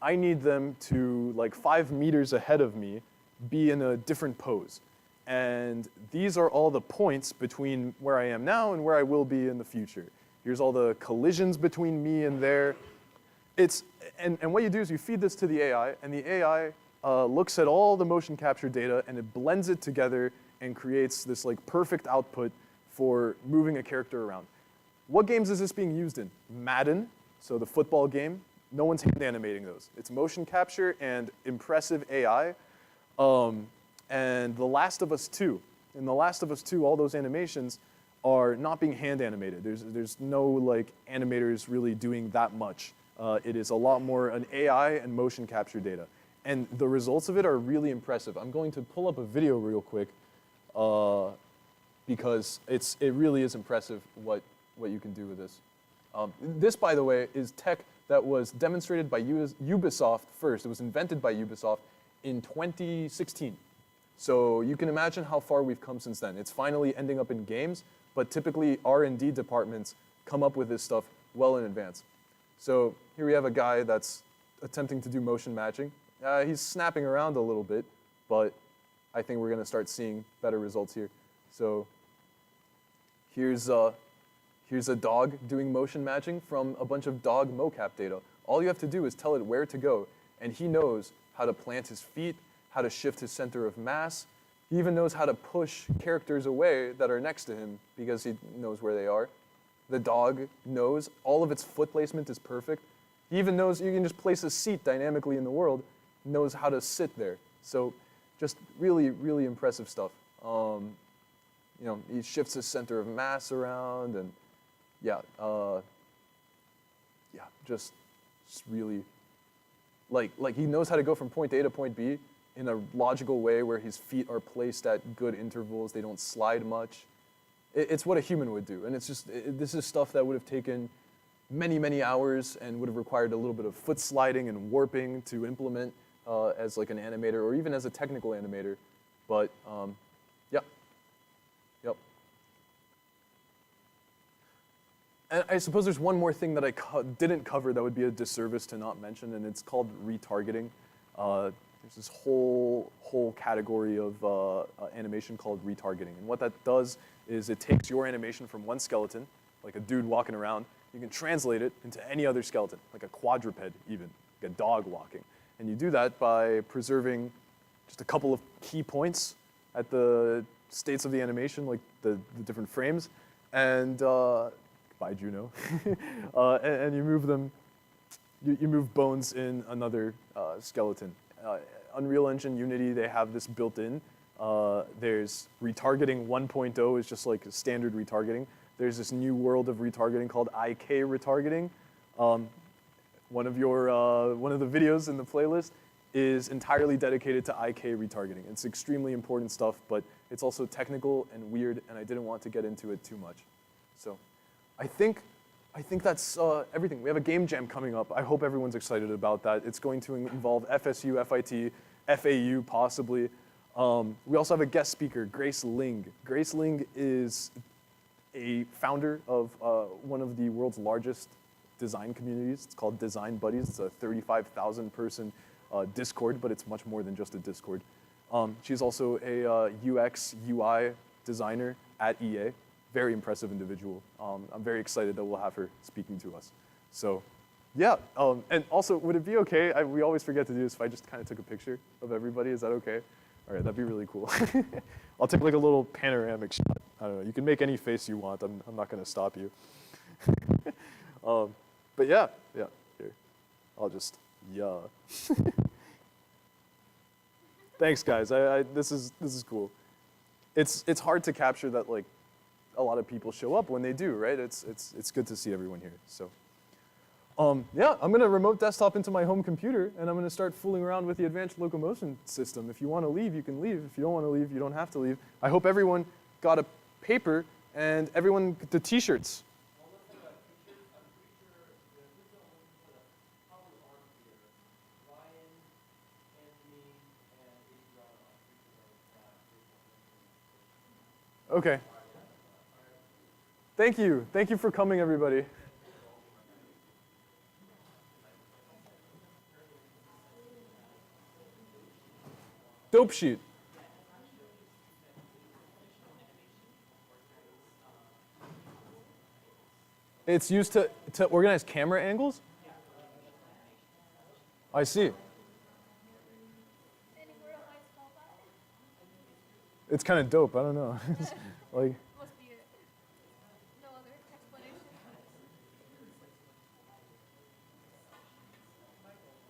I need them to, like 5 meters ahead of me, be in a different pose. And these are all the points between where I am now and where I will be in the future. Here's all the collisions between me and there. And what you do is you feed this to the AI, and the AI looks at all the motion capture data, and it blends it together and creates this like perfect output for moving a character around. What games is this being used in? Madden, so the football game. No one's hand animating those. It's motion capture and impressive AI. And The Last of Us 2. In The Last of Us 2, all those animations are not being hand animated. There's no like animators really doing that much. It is a lot more an AI and motion capture data. And the results of it are really impressive. I'm going to pull up a video real quick because it really is impressive what you can do with this. This, by the way, is tech that was demonstrated by Ubisoft first. It was invented by Ubisoft in 2016. So you can imagine how far we've come since then. It's finally ending up in games, but typically R&D departments come up with this stuff well in advance. So here we have a guy that's attempting to do motion matching. He's snapping around a little bit, but I think we're going to start seeing better results here. So here's a dog doing motion matching from a bunch of dog mocap data. All you have to do is tell it where to go, and he knows how to plant his feet, how to shift his center of mass. He even knows how to push characters away that are next to him because he knows where they are. The dog knows all of its foot placement is perfect. He even knows you can just place a seat dynamically in the world, knows how to sit there. So just really, really impressive stuff. He shifts his center of mass around, and just really, like he knows how to go from point A to point B in a logical way where his feet are placed at good intervals. They don't slide much. It's what a human would do, and this is stuff that would have taken many, many hours and would have required a little bit of foot sliding and warping to implement as like an animator or even as a technical animator. But Yep. And I suppose there's one more thing that I didn't cover that would be a disservice to not mention, and it's called retargeting. There's this whole category of animation called retargeting. And what that does is it takes your animation from one skeleton, like a dude walking around, you can translate it into any other skeleton, like a quadruped even, like a dog walking. And you do that by preserving just a couple of key points at the states of the animation, like the different frames, and by Juno, and you move them. You move bones in another skeleton. Unreal Engine, Unity, they have this built in. There's retargeting 1.0 is just like standard retargeting. There's this new world of retargeting called IK retargeting. One of the videos in the playlist is entirely dedicated to IK retargeting. It's extremely important stuff, but it's also technical and weird, and I didn't want to get into it too much. So I think that's everything. We have a game jam coming up. I hope everyone's excited about that. It's going to involve FSU, FIT, FAU possibly. We also have a guest speaker, Grace Ling. Grace Ling is a founder of one of the world's largest design communities. It's called Design Buddies. It's a 35,000 person Discord, but it's much more than just a Discord. She's also a UX, UI designer at EA. very impressive individual. I'm very excited that we'll have her speaking to us. So, yeah, and also, would it be okay, we always forget to do this, if I just kind of took a picture of everybody, is that okay? All right, that'd be really cool. I'll take like a little panoramic shot. I don't know, you can make any face you want, I'm not gonna stop you. But yeah, here, I'll just, yeah. Thanks guys, this is cool. It's hard to capture that like a lot of people show up when they do, right? It's good to see everyone here, so. Yeah, I'm gonna remote desktop into my home computer and I'm gonna start fooling around with the advanced locomotion system. If you wanna leave, you can leave. If you don't wanna leave, you don't have to leave. I hope everyone got a paper and everyone, the t-shirts. Okay. Thank you. Thank you for coming, everybody. Dope sheet. It's used to organize camera angles? I see. It's kind of dope. I don't know. Like. Must be it. No other explanation.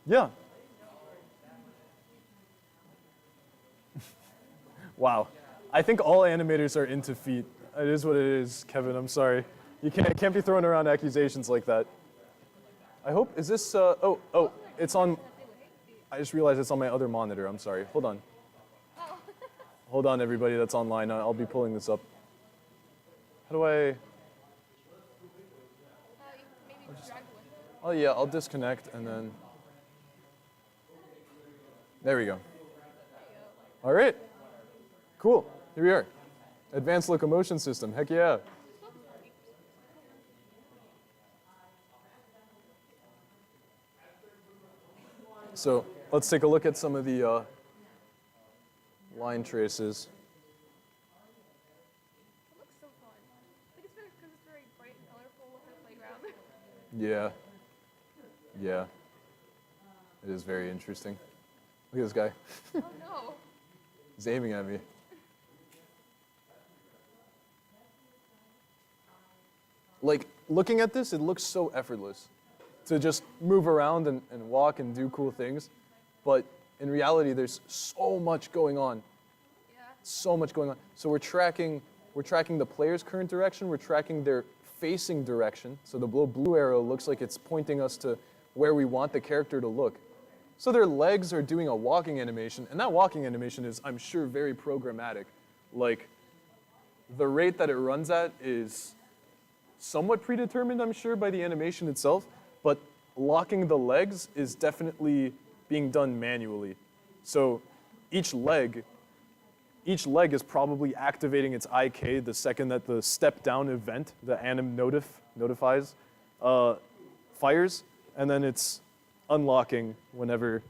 Yeah. Wow. I think all animators are into feet. It is what it is, Kevin. I'm sorry. You can't be throwing around accusations like that. I hope, is this, oh, it's on, I just realized it's on my other monitor. I'm sorry. Hold on. Oh. Hold on, everybody that's online. I'll be pulling this up. How do I? Maybe drag one. Oh yeah, I'll disconnect and then. There we go. All right. Cool. Here we are. Advanced locomotion system. Heck yeah. So let's take a look at some of the line traces. It looks so fun. I think it's because it's very bright and colorful with the playground. Yeah. Yeah. It is very interesting. Look at this guy. Oh no. He's aiming at me. Like, looking at this, it looks so effortless to just move around and walk and do cool things. But in reality, there's so much going on. Yeah. So much going on. So we're tracking the player's current direction, we're tracking their facing direction. So the blue arrow looks like it's pointing us to where we want the character to look. So their legs are doing a walking animation, and that walking animation is, I'm sure, very programmatic. Like, the rate that it runs at is somewhat predetermined, I'm sure, by the animation itself, but locking the legs is definitely being done manually. So each leg is probably activating its IK the second that the step down event, the anim notifies, fires, and then it's unlocking whenever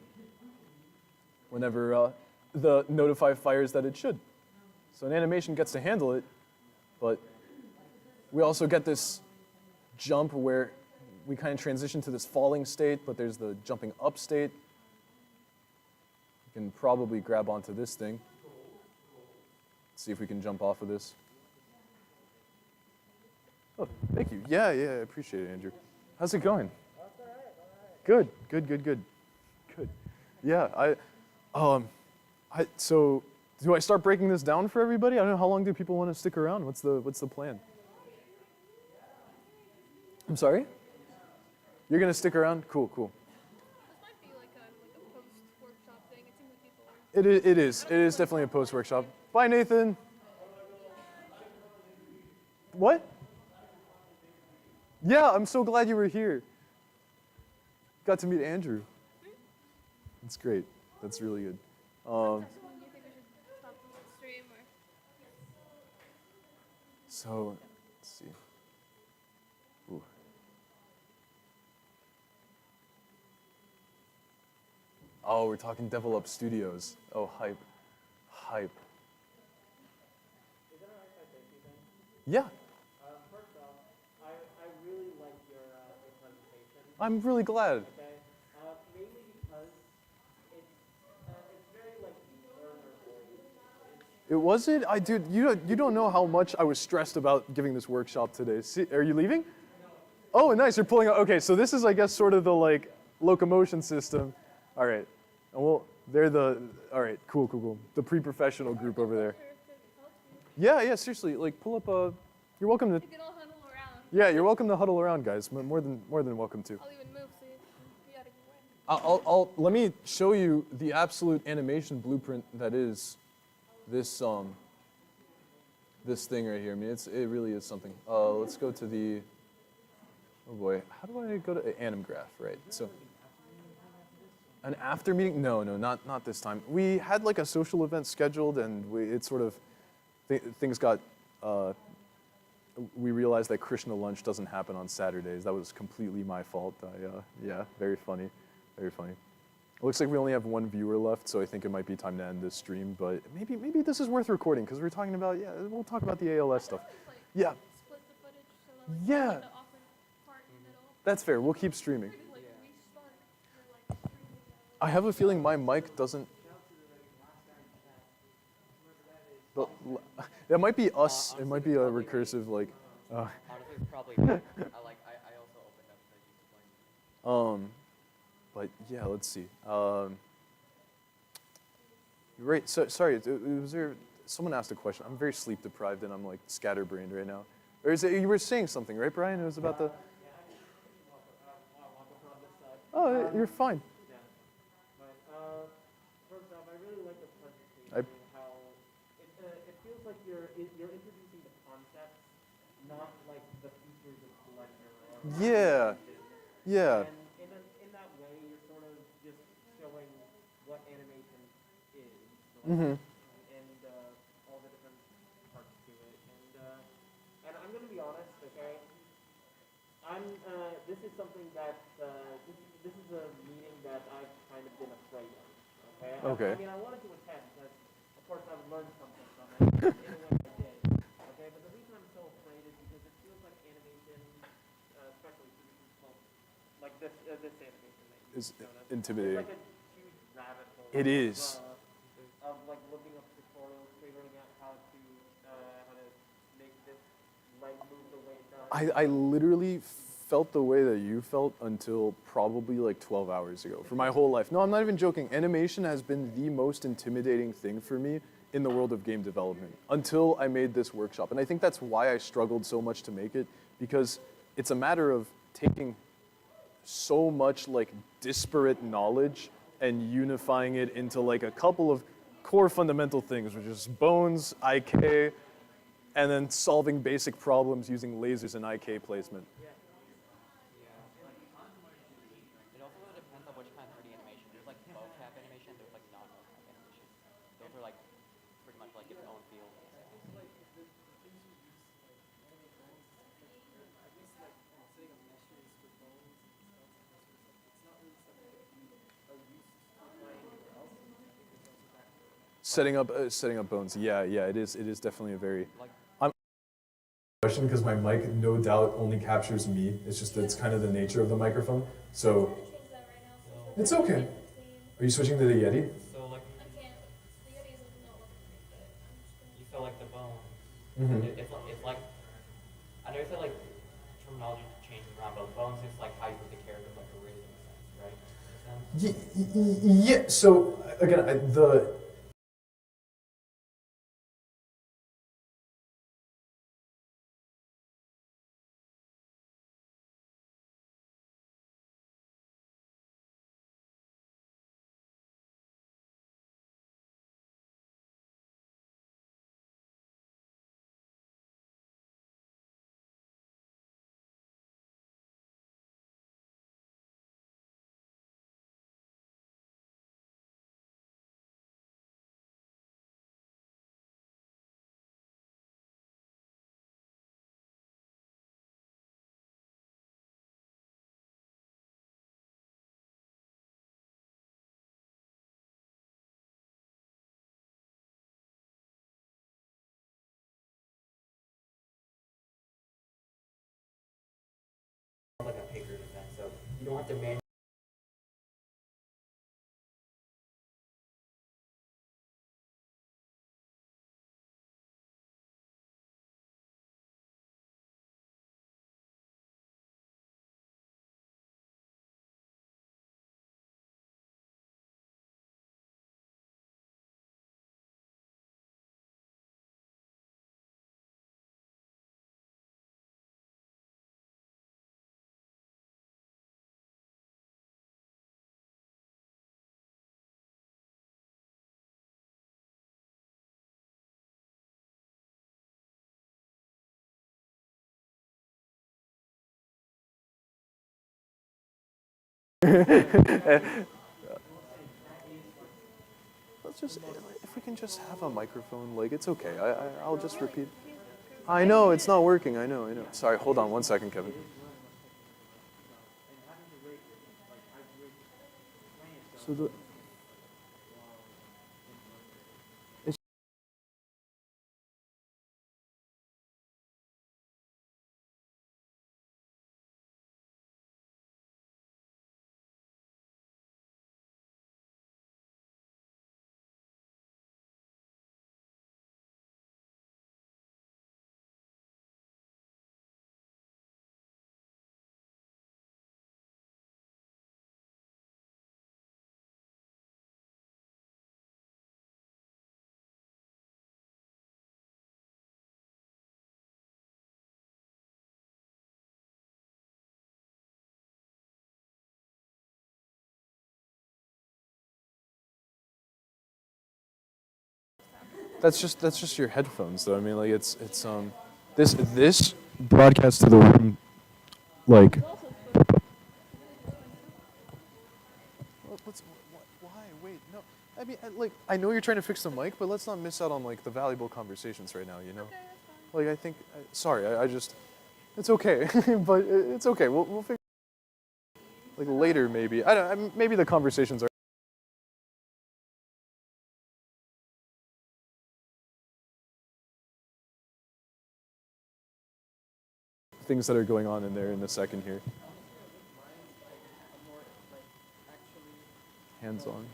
the notify fires that it should. So an animation gets to handle it, but we also get this jump where we kind of transition to this falling state, but there's the jumping up state. We can probably grab onto this thing. See if we can jump off of this. Oh, thank you. Yeah, I appreciate it, Andrew. How's it going? Good. Yeah, so do I start breaking this down for everybody? I don't know, how long do people want to stick around? What's the plan? I'm sorry? You're gonna stick around? Cool. This might be like a post-workshop thing. It seems like people are... It is definitely a post-workshop. Bye, Nathan. What? Yeah, I'm so glad you were here. Got to meet Andrew. That's great. That's really good. When do you think we should stop the stream or... So, let's see. Ooh. Oh, we're talking Devil Up Studios. Oh, hype. Is that alright if I thank you then? Yeah, I'm really glad. Okay. Mainly because it's very like learner oriented. It was it? Dude, you don't know how much I was stressed about giving this workshop today. See, are you leaving? Oh, nice. You're pulling out. Okay, so this is, I guess, sort of the like locomotion system. All right. And they're the. All right. Cool. The pre-professional group over there. Yeah. Seriously, like pull up a. You're welcome to. You can all huddle around. Yeah, you're welcome to huddle around, guys. More than welcome to. I'll even move so you gotta go in. Let me show you the absolute animation blueprint that is this this thing right here. I mean, it really is something. Let's go to the. Oh boy, how do I go to Anim Graph? Right. So. An after meeting? No, not this time. We had like a social event scheduled, and it sort of things got. We realized that Krishna lunch doesn't happen on Saturdays. That was completely my fault. Yeah, very funny, very funny. It looks like we only have one viewer left, so I think it might be time to end this stream. But maybe this is worth recording because we're talking about we'll talk about the ALS stuff. Yeah. Split the footage so that like, Yeah. the awkward part in the middle. That's fair. We'll keep streaming. Like restart your like streaming. I have a feeling my mic doesn't. But that might be us. It might be a recursive like. Honestly, it's probably I also opened up the YouTube line. But yeah, let's see. Right. So sorry. Was there someone asked a question? I'm very sleep deprived and I'm like scatterbrained right now. Or is it you were saying something, right, Brian? It was about the. Oh, you're fine. Yeah. But first off, I really like the presentation I- and how it feels like you're introducing the concepts, not like the features of Blender. Yeah. Yeah. And in that way, you're sort of just showing what animation is. Mhm. And all the different parts to it. And I'm gonna be honest, okay? This is something that this is a meeting that I've kind of been afraid of. Okay. Okay. I mean, I wanted to attend because, of course, I've learned something from it in a way I did. Okay. But the reason I'm so afraid is because it feels like animation, especially 3D sculpt, like this animation that you Is showed us. intimidating. It's like a huge rabbit hole. It is. Of like looking up tutorials, figuring out how to make this light move the way it does. I literally felt the way that you felt until probably like 12 hours ago for my whole life. No, I'm not even joking. Animation has been the most intimidating thing for me in the world of game development until I made this workshop. And I think that's why I struggled so much to make it, because it's a matter of taking so much like disparate knowledge and unifying it into like a couple of core fundamental things, which is bones, IK, and then solving basic problems using lasers and IK placement. It also really depends on which kind of 3D animation. There's like mocap animation, there's like non-mocap animation. Those are like pretty much like its own field. Setting up bones. Yeah, it is definitely a very. Like I'm question because my mic no doubt only captures me. It's just that's kind of the nature of the microphone. So Change that right now. So it's okay. Are you switching to the Yeti? So like I can't. The Yeti is not working for me, but I'm just gonna. you feel like the bone. Mm-hmm. It's like I know you said like terminology changing around, but bones is like how you put the character like a rhythm sense, right? Yeah. So again, the. Like a paper event. So You don't have to manually. Let's just, if we can just have a microphone, like, it's okay. I'll just repeat. I know, it's not working. I know. Sorry, hold on one second, Kevin. So the... That's just your headphones, though. I mean, like this broadcast to the room, like. Why? Wait, no. I mean, I know you're trying to fix the mic, but let's not miss out on like the valuable conversations right now. You know. Okay, that's fine. Like I think, sorry, I just, it's okay, but it's okay. We'll figure. Like later, maybe. Maybe the conversations are. Things that are going on in there in a second here. Hands on.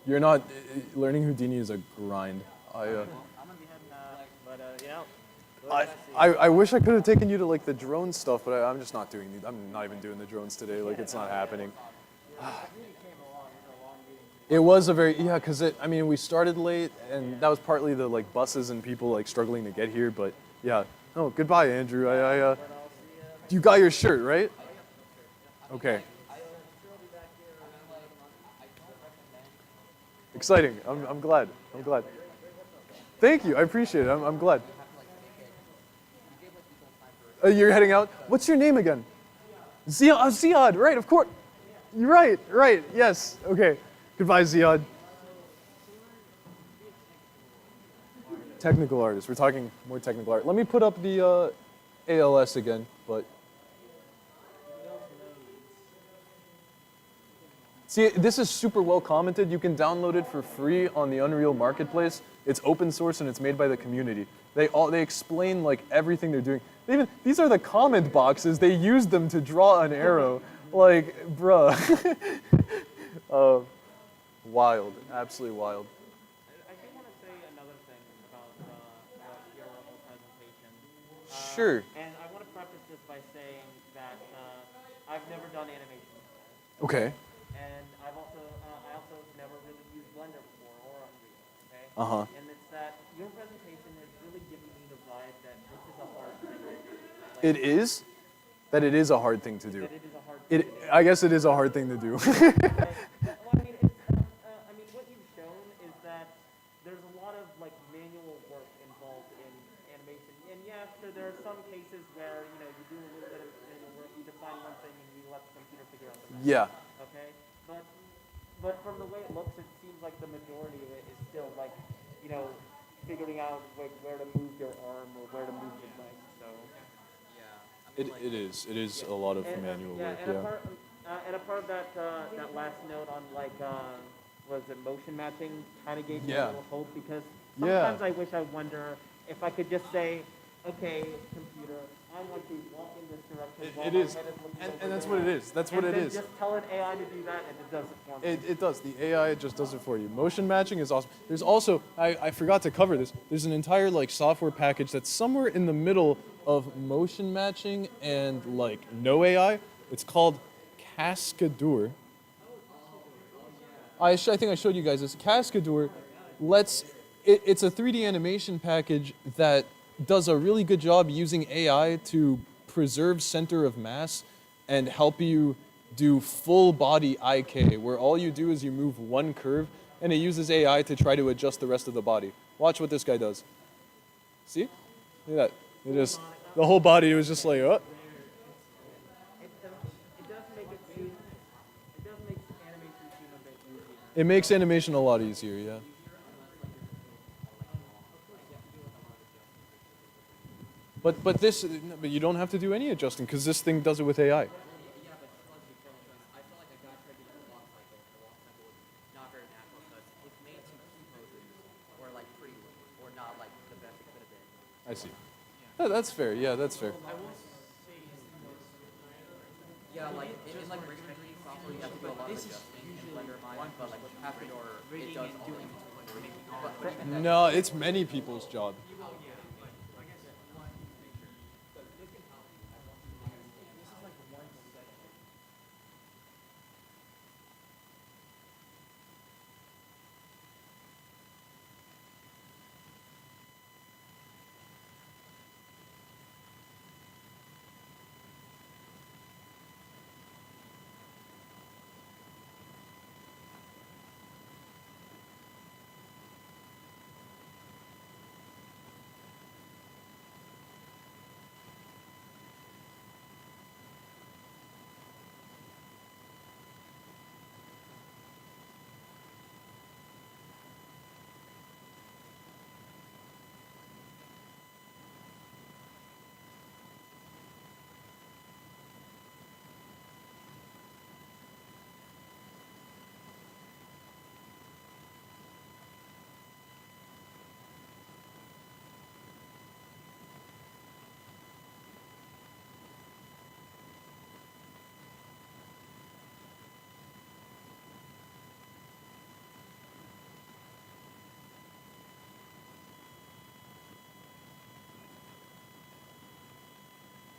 You're not learning Houdini is a grind. I'm gonna be heading, but yeah. I wish I could have taken you to like the drone stuff, but I'm just not doing. I'm not even doing the drones today. Like it's not happening. It was a very because I mean we started late and that was partly the like buses and people like struggling to get here, but yeah. Oh, goodbye, Andrew. You got your shirt, right? Okay. Exciting. I'm glad. I'm glad. Thank you. I appreciate it. I'm glad. You're heading out? What's your name again? Ziad, right, of course. You're right, yes. Okay. Goodbye, Ziad. Technical artist. We're talking more technical art. Let me put up the ALS again, but. See, this is super well commented. You can download it for free on the Unreal Marketplace. It's open source and it's made by the community. They explain like everything they're doing. These are the comment boxes. They use them to draw an arrow. Like, bruh. Wild, absolutely wild. I do want to Sure. And I want to preface this by saying that I've never done animation before. Okay. And I also never really used Blender before or Unreal. Okay. Uh-huh. And it's that your presentation has really given me the vibe that this is a hard thing to do. It is? That it is a hard thing to do. That it is a hard thing to do. I guess it is a hard thing to do. Well, I mean, what you've shown is that there's a lot of like manual work involved in animation. And yes, there are some cases where you do a little bit of manual work, you define one thing, and you let the computer figure out the rest. Yeah. Okay. But from the way it looks, it seems like the majority of it is still like figuring out like where to move your arm or where to move your leg. So. It is a lot of manual work, And a part of that last note on like was it motion matching kind of gave me Yeah. a little hope because Yeah. sometimes I wonder if I could just say, okay, computer, I want to walk in this direction. while It my is. head looking And over that's there. what it is. That's what And it then is. just tell an AI to do that and it does it for me. It does. The AI just does it for you. Motion matching is awesome. There's also, I forgot to cover this, there's an entire like software package that's somewhere in the middle of motion matching and like no AI. It's called Cascadeur. I think I showed you guys this. Cascadeur it's a 3D animation package that does a really good job using AI to preserve center of mass and help you do full body IK, where all you do is you move one curve and it uses AI to try to adjust the rest of the body. Watch what this guy does. See? Look at that. The whole body was just like, oh. It does make animation seem a bit easier. It makes animation a lot easier, yeah. But you don't have to do any adjusting because this thing does it with AI. I feel like a guy tried to do a walk cycle. The walk cycle was not very natural because it's made to keep poses or like pretty or not like the best it could have been. I see. Oh, that's fair. Yeah, that's fair. Yeah, like in like rig tracking software, you have to do a lot of adjusting in Blender mine, but like with Cascadeur, it does all. But No, it's many people's job.